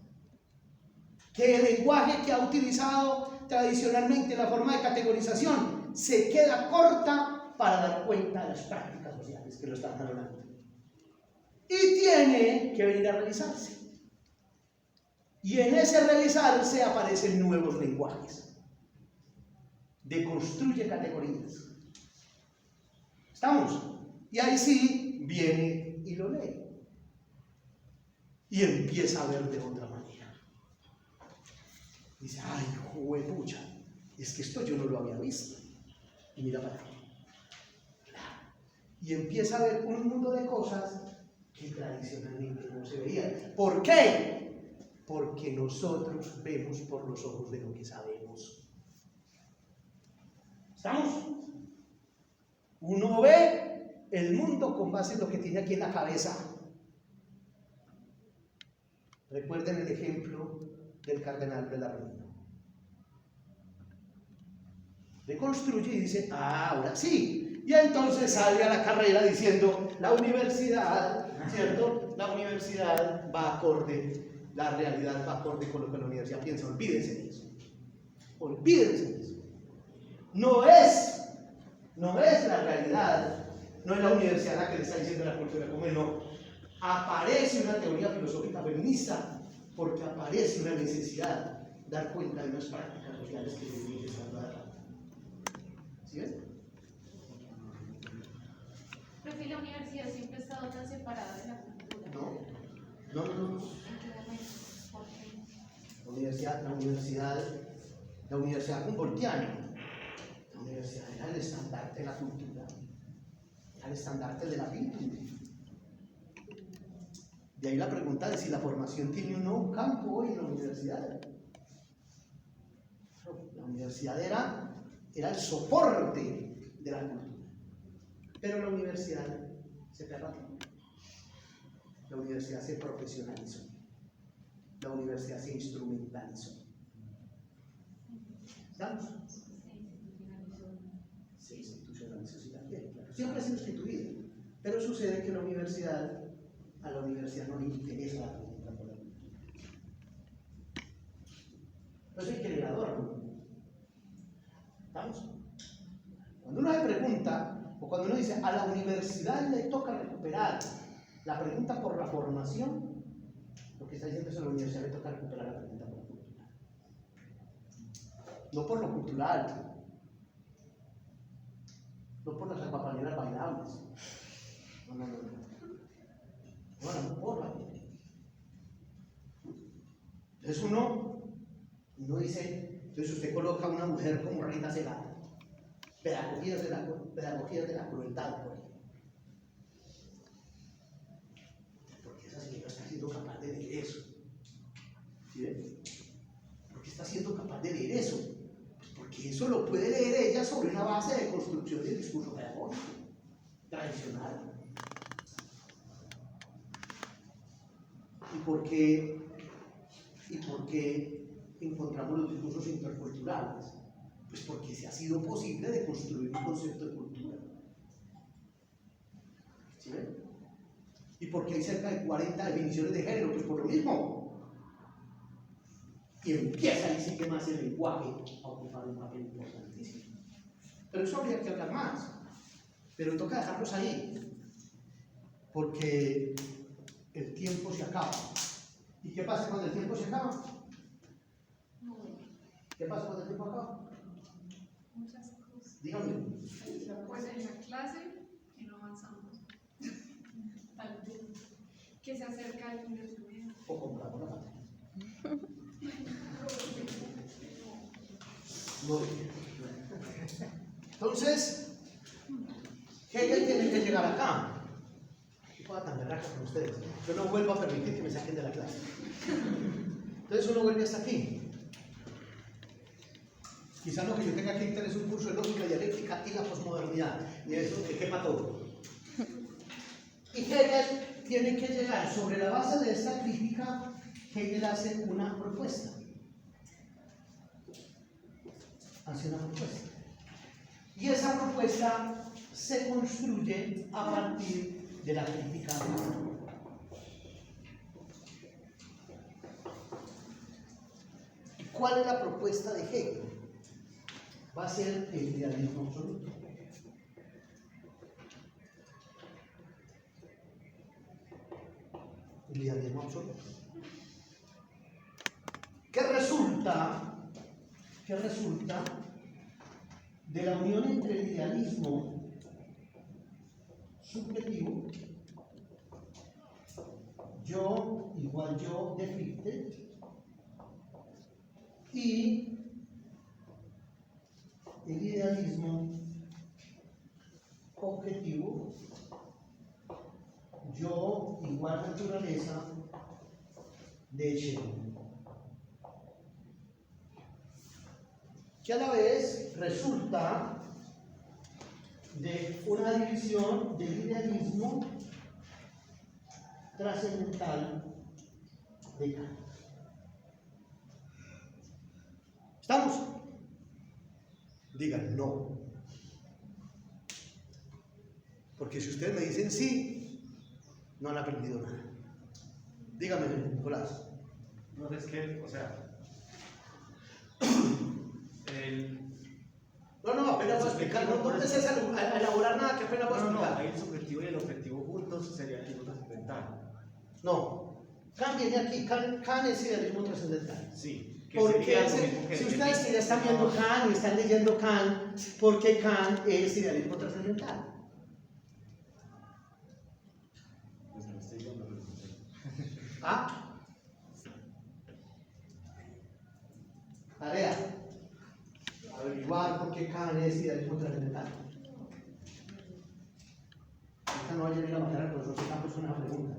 que el lenguaje que ha utilizado tradicionalmente la forma de categorización se queda corta para dar cuenta de las prácticas sociales que lo están valorando. Y tiene que venir a revisarse. Y en ese revisarse aparecen nuevos lenguajes. Deconstruye categorías. ¿Estamos? Y ahí sí viene y lo lee. Y empieza a ver de otra manera. Dice, ay, juepucha, es que esto yo no lo había visto. Y mira para acá. Y empieza a ver un mundo de cosas que tradicionalmente no se veían. ¿Por qué? Porque nosotros vemos por los ojos de lo que sabemos. ¿Estamos? Uno ve el mundo con base en lo que tiene aquí en la cabeza. Recuerden el ejemplo del cardenal de la Reina. Deconstruye y dice, ah, ahora sí. Y entonces sale a la carrera diciendo, la universidad, ¿cierto? La universidad va acorde, la realidad va acorde con lo que la universidad piensa. Olvídense de eso. Olvídense de eso. No es la realidad, no es la universidad la que le está diciendo la cultura como no. Aparece una teoría filosófica feminista porque aparece una necesidad de dar cuenta de unas prácticas sociales que se vienen empezando a dar. ¿Sí ves? Profe, la universidad siempre ha estado tan separada de la cultura. No. ¿En qué momento? ¿Por qué? La universidad humboldtiana. La universidad era el estandarte de la cultura, era el estandarte de la pintura. De ahí la pregunta de si la formación tiene o no un campo hoy en la universidad. La universidad era el soporte de la cultura. Pero la universidad se perratió. La universidad se profesionalizó. La universidad se instrumentalizó. ¿Estamos? Se institucionalizó, sí, también, claro. Siempre ha sido instituida. Pero sucede que a la universidad no le interesa la pregunta por la cultura. No es el generador. ¿Estamos? Cuando uno se pregunta, o cuando uno dice, a la universidad le toca recuperar la pregunta por la formación, lo que está diciendo es que a la universidad le toca recuperar la pregunta por la cultura. No por lo cultural, no por las apapaneras bailables. No, por la cultura. Entonces uno dice, entonces usted coloca a una mujer como Rita Segato, pedagogías de la crueldad, por ejemplo. Porque esa señora está siendo capaz de leer eso. ¿Sí ven? ¿Por qué está siendo capaz de leer eso? Pues porque eso lo puede leer ella sobre una base de construcción del discurso pedagógico tradicional. ¿Y por qué encontramos los discursos interculturales? Pues porque se ha sido posible de construir un concepto de cultura. ¿Sí ven? ¿Y por qué hay cerca de 40 definiciones de género? Pues por lo mismo. Y empieza y sigue más el lenguaje a ocupar un papel importantísimo. Pero eso habría que hablar más. Pero toca dejarlos ahí. Porque el tiempo se acaba. ¿Y qué pasa cuando el tiempo se acaba? ¿Qué pasa cuando el tiempo acaba? Muchas cosas. Dígame. Pues en la clase y no avanzamos. Tal vez que se acerca el fin del semestre. O compramos la materia. Muy bien. Entonces, Hegel tiene que llegar acá. ¿Qué pueda tan berraca con ustedes? Yo no vuelvo a permitir que me saquen de la clase. Entonces uno vuelve hasta aquí. Quizás lo que yo tenga que dictar es un curso de lógica dialéctica y la posmodernidad. Y eso que quepa todo. Y Hegel tiene que llegar sobre la base de esta crítica. Hegel hace una propuesta. Y esa propuesta se construye a partir de la crítica. ¿Cuál es la propuesta de Hegel? Va a ser el idealismo absoluto. El idealismo absoluto. ¿Qué resulta de la unión entre el idealismo subjetivo, yo igual yo de Fichte, y el idealismo objetivo, yo igual naturaleza de Schelling? Que a la vez resulta de una división del idealismo trascendental de Kant. ¿Estamos? Digan no. Porque si ustedes me dicen sí, no han aprendido nada. Dígame, Nicolás. No, es que, o sea, No, apenas voy a explicar. No empieces a elaborar nada que apenas voy a explicar. ahí el subjetivo y el objetivo juntos sería el trascendental. No, cambien aquí. Kant es idealismo trascendental. Sí. Porque si ustedes que ya están viendo Kant y están leyendo Kant, ¿por qué Kant es idealismo trascendental? Pues me lo estoy dando. ¿Ah? Tarea. Averiguar por qué Kant es idealismo trascendental. Esta no vaya a ir a matar al profesor Campos, es una pregunta.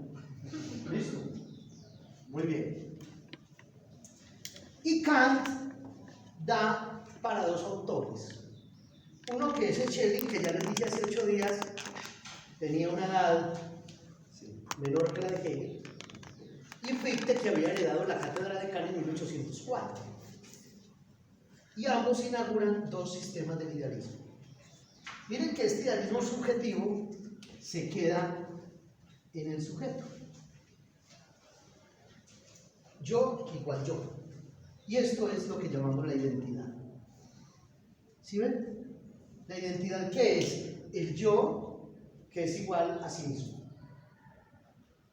¿Listo? Muy bien. Y Kant da para dos autores. Uno que es Schelling, que ya les dije hace 8 días, tenía una edad menor que la de Hegel, y Fichte, que había heredado la cátedra de Kant en 1804. Y ambos inauguran dos sistemas de idealismo. Miren que este idealismo subjetivo se queda en el sujeto. Yo igual yo. Y esto es lo que llamamos la identidad. ¿Sí ven? La identidad, ¿qué es? El yo, que es igual a sí mismo.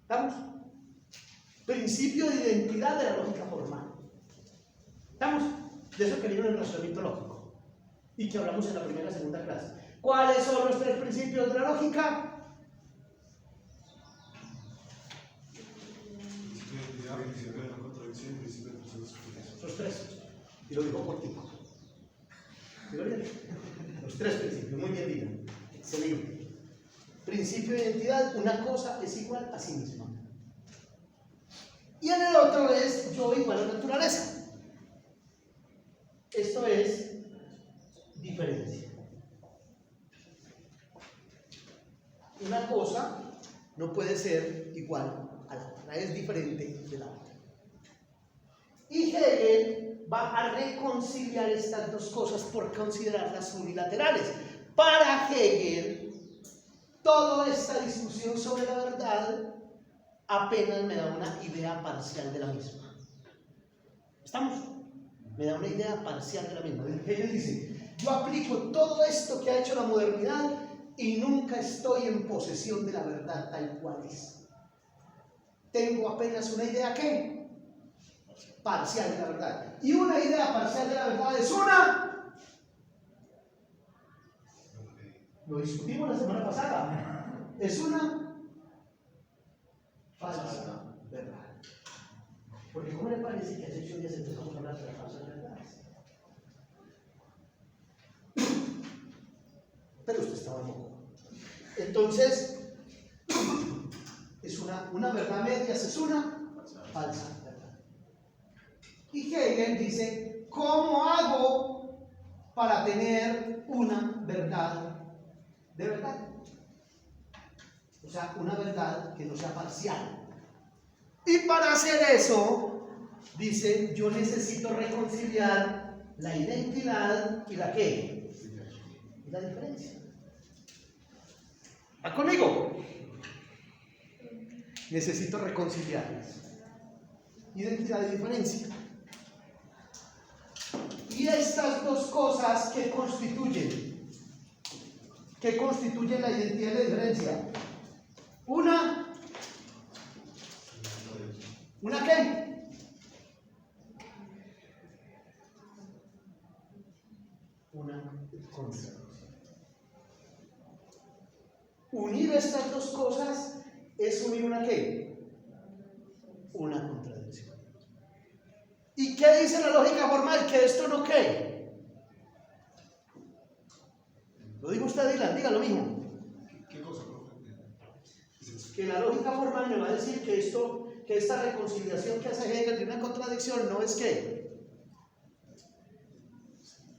¿Estamos? Principio de identidad de la lógica formal. ¿Estamos? De eso que vino en el razonamiento lógico y que hablamos en la primera y segunda clase. ¿Cuáles son los 3 principios de la lógica? Principio de no contradicción y principio de procesos sujetos. Los 3. Y lo dijo cortico. ¿Sí lo vieron? Los 3 principios. Muy bien, digan. Excelente. Principio de identidad, una cosa es igual a sí misma. Y en el otro es yo igual a naturaleza. Esto es diferencia. Una cosa no puede ser igual a la otra, es diferente de la otra. Y Hegel va a reconciliar estas dos cosas por considerarlas unilaterales. Para Hegel, toda esta discusión sobre la verdad apenas me da una idea parcial de la misma. ¿Estamos? Me da una idea parcial de la misma. Hegel dice, yo aplico todo esto que ha hecho la modernidad y nunca estoy en posesión de la verdad tal cual es. Tengo apenas una idea, ¿qué? Parcial de la verdad. Y una idea parcial de la verdad es una... Lo discutimos la semana pasada. Es una falsa verdad. Porque ¿cómo le parece que hace 8 días empezamos a hablar de las falsas verdades? Pero usted estaba loco. Entonces, es una verdad media, es una falsa verdad. Y Hegel dice, ¿cómo hago para tener una verdad de verdad? O sea, una verdad que no sea parcial. Y para hacer eso, dice, yo necesito reconciliar la identidad y la ¿qué? Y la diferencia. ¿Va conmigo? Necesito reconciliarlas. Identidad y diferencia. Y estas dos cosas que constituyen la identidad y la diferencia. ¿Una qué? Una contradicción. Unir estas dos cosas es unir una qué? Una contradicción. ¿Y qué dice la lógica formal? Que esto no qué. Lo dijo usted, Dylan, diga lo mismo. ¿Qué cosa, profe? Que la lógica formal me va a decir que esta reconciliación que hace Hegel de una contradicción no es qué.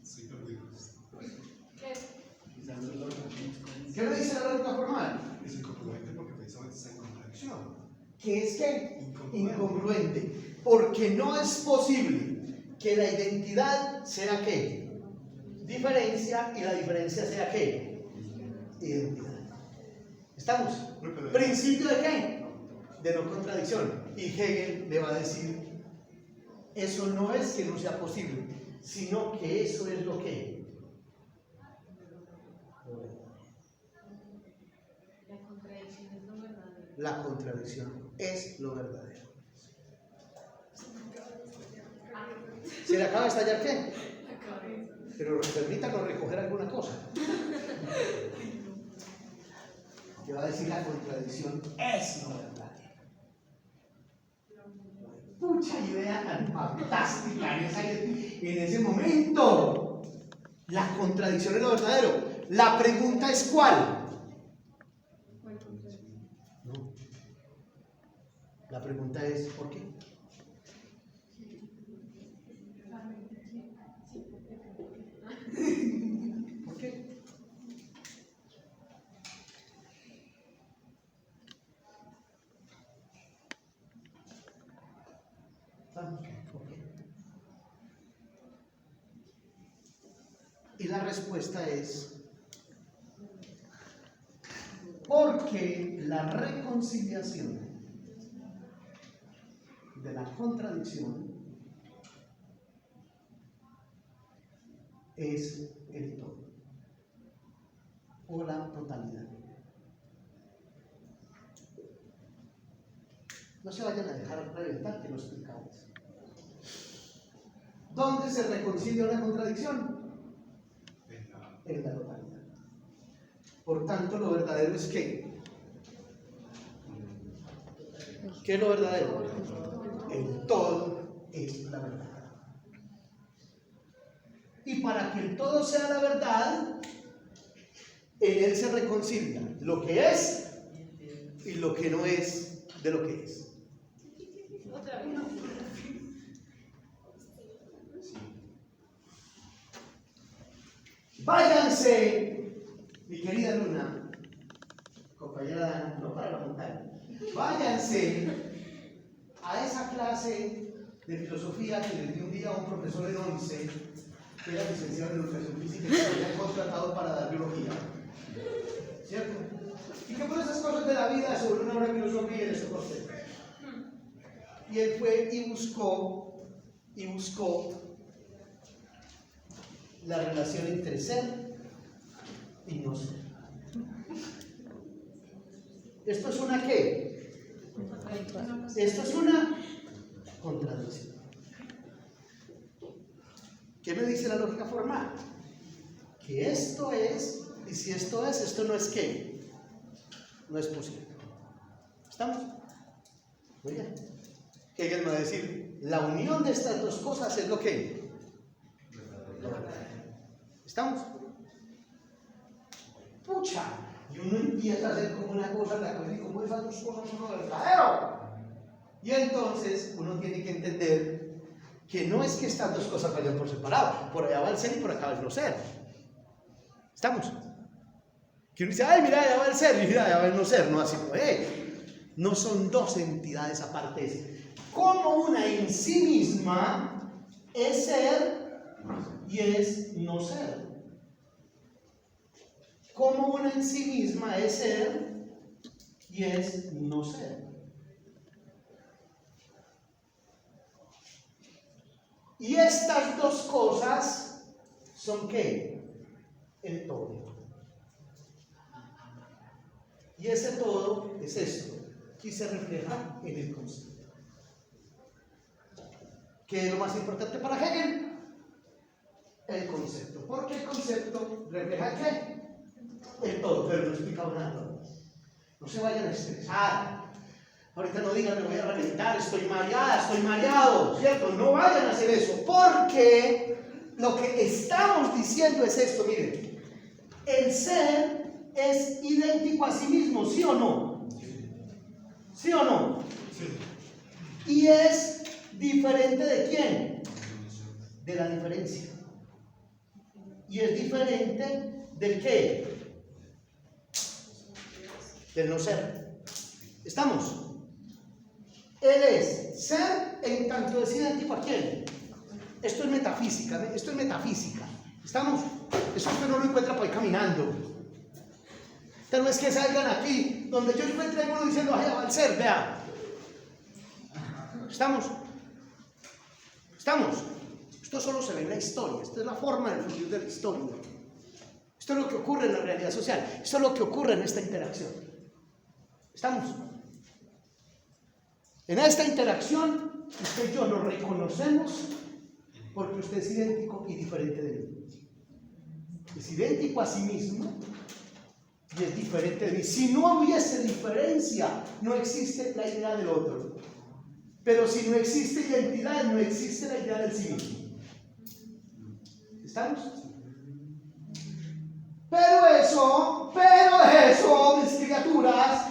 Sí, perdido. ¿Qué es? ¿Qué me dice la lógica formal? Es incongruente porque precisamente está en contradicción. Que es que incongruente, porque no es posible que la identidad sea qué, diferencia, y la diferencia sea qué, identidad. ¿Estamos? ¿Principio de qué? De no contradicción. Y Hegel le va a decir, eso no es que no sea posible, sino que eso es lo que La contradicción es lo verdadero. la contradicción es lo verdadero. ¿Se le acaba de estallar qué? Pero permítanos recoger alguna cosa. Le va a decir la contradicción es lo verdadero. Pucha idea tan fantástica en ese momento. La contradicción es lo verdadero. La pregunta es ¿cuál? No. La pregunta es ¿por qué? ¿Por qué? ¿Por qué? Y la respuesta es porque la reconciliación de la contradicción es el todo o la totalidad. No se vayan a dejar reventar, que lo explicamos. ¿Dónde se reconcilia una contradicción? En la totalidad. Por tanto, lo verdadero es ¿qué? ¿Qué es lo verdadero? El todo es la verdad. Y para que el todo sea la verdad, en él se reconcilia lo que es y lo que no es de lo que es. Otra vez. Váyanse, mi querida Luna, compañera Dana, no para la montaña, váyanse a esa clase de filosofía que les dio un día a un profesor en 11, que era licenciado en educación física y que había contratado para dar biología, ¿cierto? Y que por esas cosas de la vida sobre una hora de filosofía y eso coste. Y él fue y buscó la relación entre ser y no ser. ¿Esto es una qué? Esto es una contradicción. ¿Qué me dice la lógica formal? Que esto es, y si esto es, esto no es qué. No es posible. ¿Estamos? Muy bien. Hegel me va a decir, la unión de estas dos cosas es lo que. ¿Estamos? Pucha, y uno empieza a hacer como una cosa en la cabeza y como esas dos cosas son lo verdadero. Y entonces uno tiene que entender que no es que estas dos cosas vayan por separado, por allá va el ser y por acá va el no ser. ¿Estamos? Que uno dice, ay, mira, allá va el ser y mira, allá va el no ser, no así, no son dos entidades aparte. Como una en sí misma es ser y es no ser. Como una en sí misma es ser y es no ser. Y estas dos cosas son ¿qué? El todo. Y ese todo es esto. Y se refleja en el concepto. ¿Qué es lo más importante para Hegel? El concepto. Porque el concepto refleja ¿qué? El todo. Pero no he explicado nada. No se vayan a estresar. Ahorita no digan, me voy a reventar, estoy mareada, estoy mareado, ¿cierto? No vayan a hacer eso, porque lo que estamos diciendo es esto, miren. El ser es idéntico a sí mismo, ¿sí o no? ¿Sí o no? Sí. ¿Y es diferente de quién? De la diferencia. ¿Y es diferente del qué? Del no ser. ¿Estamos? Él es ser en tanto es idéntico a quién. Esto es metafísica, esto es metafísica. ¿Estamos? Eso usted no lo encuentra por ahí caminando. Tal vez que salgan aquí, donde yo encuentre a uno diciendo, allá va el ser, vea. ¿Estamos? ¿Estamos? Esto solo se ve en la historia, esta es la forma del fluir de la historia. Esto es lo que ocurre en la realidad social, esto es lo que ocurre en esta interacción. ¿Estamos? En esta interacción, usted y yo nos reconocemos porque usted es idéntico y diferente de mí. Es idéntico a sí mismo y es diferente de mí. Si no hubiese diferencia, no existe la idea del otro. Pero si no existe identidad, no existe la idea del sí mismo. ¿Estamos? Pero eso, mis criaturas,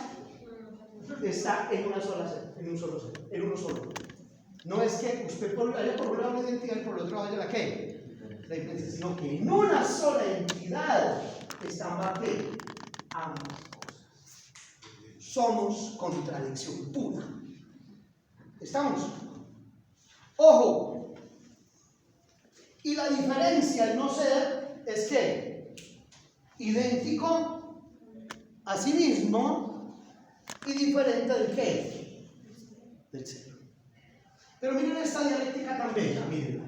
está en una sola ser, en un solo ser, en uno solo. No es que usted haya por un lado una identidad y por el otro vaya la que, la diferencia, sino que en una sola entidad están ambas cosas. Somos contradicción pura. ¿Estamos? Ojo. Y la diferencia al no ser es que idéntico a sí mismo y diferente del qué, del ser. Pero miren esta dialéctica tan bella, miren.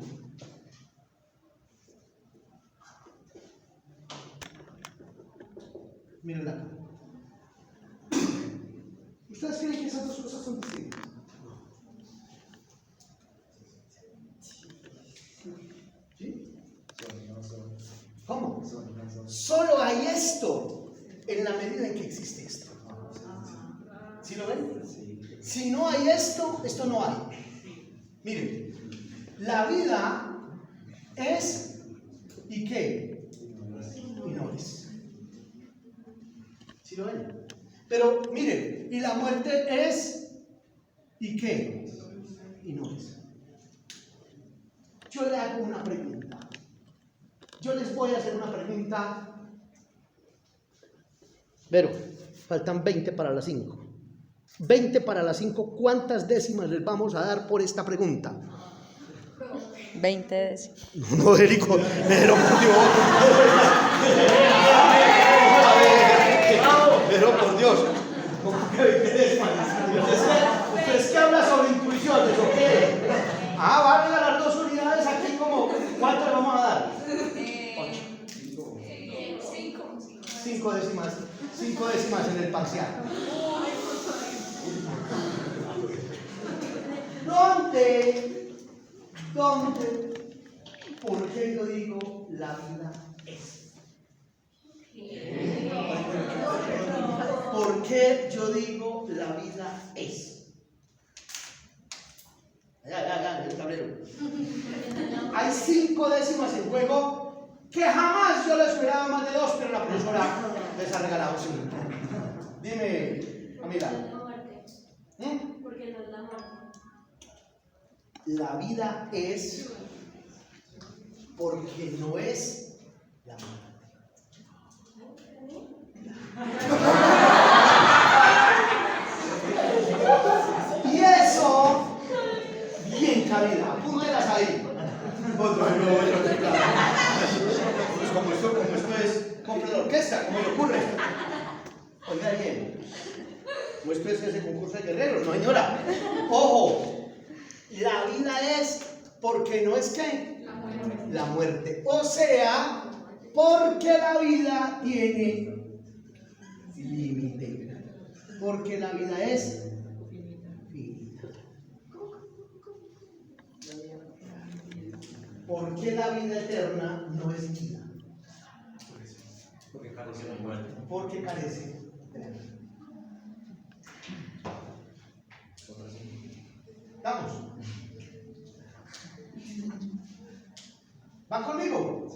Miren acá. ¿Ustedes creen que esas dos cosas son distintas? ¿Sí? ¿Cómo? Solo hay esto en la medida en que existe esto. ¿Sí lo ven? Si no hay esto, esto no hay. Miren, la vida es ¿y qué? Y no es. ¿Sí lo ven? Pero miren, y la muerte es ¿y qué? Y no es. Yo le hago una pregunta. Yo les voy a hacer una pregunta. Pero, faltan 20 para las 5. 20 para las 5, ¿cuántas décimas les vamos a dar por esta pregunta? 20 décimas. No, Erico, pero por Dios. Pero por Dios. ¿Cómo que 20 décimas? ¿Ustedes que hablan sobre intuiciones o qué? Van a dar 2 unidades aquí como, ¿cuántas vamos a dar? 8. 5 décimas. 5 décimas en el parcial. ¿Dónde? ¿Por qué yo digo la vida es? ¿Por qué yo digo la vida es? Ya, el tablero. Hay 5 décimas en juego que jamás yo les hubiera dado más de 2, pero la profesora les ha regalado 5. Dime, Camila. Porque no es la muerte. La vida es porque no es la muerte. Y eso, bien cabida, apúntelas ahí. Pues como esto es compra de orquesta, como le ocurre. Oiga bien, como esto es ese concurso de guerreros, no señora. Ojo, la vida es porque no es que La muerte. la muerte. O sea, porque la vida tiene límite. Porque la vida es finita. Porque la vida eterna no es vida. Porque carece de muerte. Porque carece de la vida. ¿Vamos? ¿Va conmigo?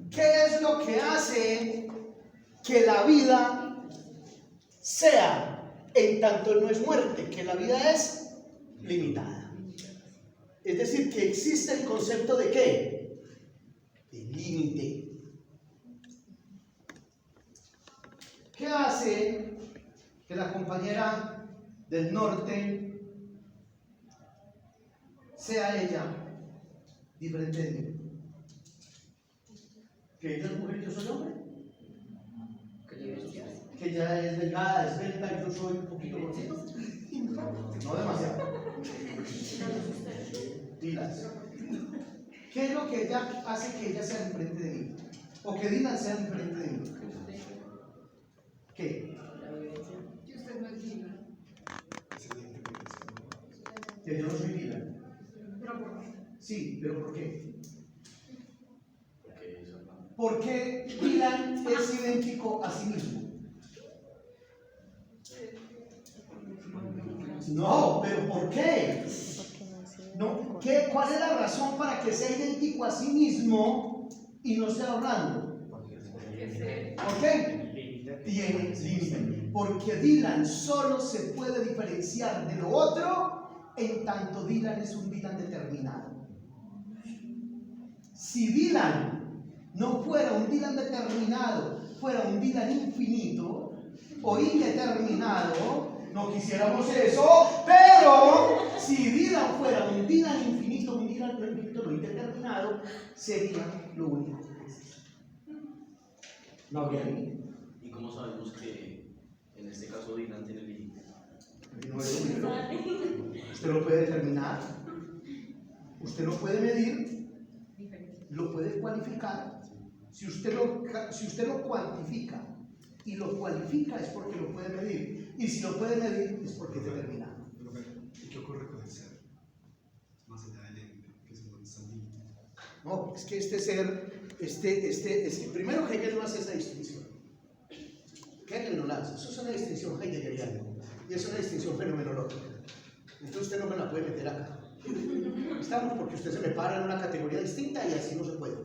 ¿Qué es lo que hace que la vida sea, en tanto no es muerte, que la vida es limitada? Es decir, que existe el concepto de ¿qué? De límite. ¿Qué hace que la compañera del norte sea ella diferente de mí? ¿Que ella es mujer y yo soy hombre? ¿Que ella es delgada, esbelta y yo soy un poquito gordito? No demasiado. Dilas. ¿Qué es lo que ella hace que ella sea diferente de mí? O que Dylan sea diferente de mí. ¿Qué? Que usted no es Dylan. Que yo no soy Dylan. Pero ¿por qué? Sí, pero ¿por qué? Porque eso no. Porque Dylan es idéntico a sí mismo. No, pero ¿por qué? No, ¿cuál es la razón para que sea idéntico a sí mismo y no sea hablando? ¿Por qué? Tiene límite. Porque Dylan solo se puede diferenciar de lo otro en tanto Dylan es un Dylan determinado. Si Dylan no fuera un Dylan determinado, fuera un Dylan infinito o indeterminado, no quisiéramos eso, pero si Dylan fuera un Dylan infinito, un Dylan no infinito, no indeterminado, sería lo único que necesita. No habría límite. ¿Y cómo sabemos que en este caso Dylan tiene límite? No es lo único. Usted lo puede determinar, usted lo puede medir, lo puede cualificar. Si usted lo cuantifica y lo cualifica es porque lo puede medir. Y si lo puede medir es porque es determinado. ¿Y qué ocurre con el ser? Más allá del ente, que es donde está el límite. No, es que este ser, es que primero Hegel no hace esa distinción. Hegel no la hace. Eso es una distinción heideggeriana. Y es una distinción fenomenológica. Entonces usted no me la puede meter acá. Estamos porque usted se me para en una categoría distinta y así no se puede.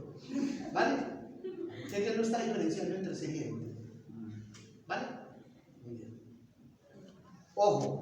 ¿Vale? Hegel no está diferenciando entre ser y ente. ¿Vale? Muy bien. Ojo.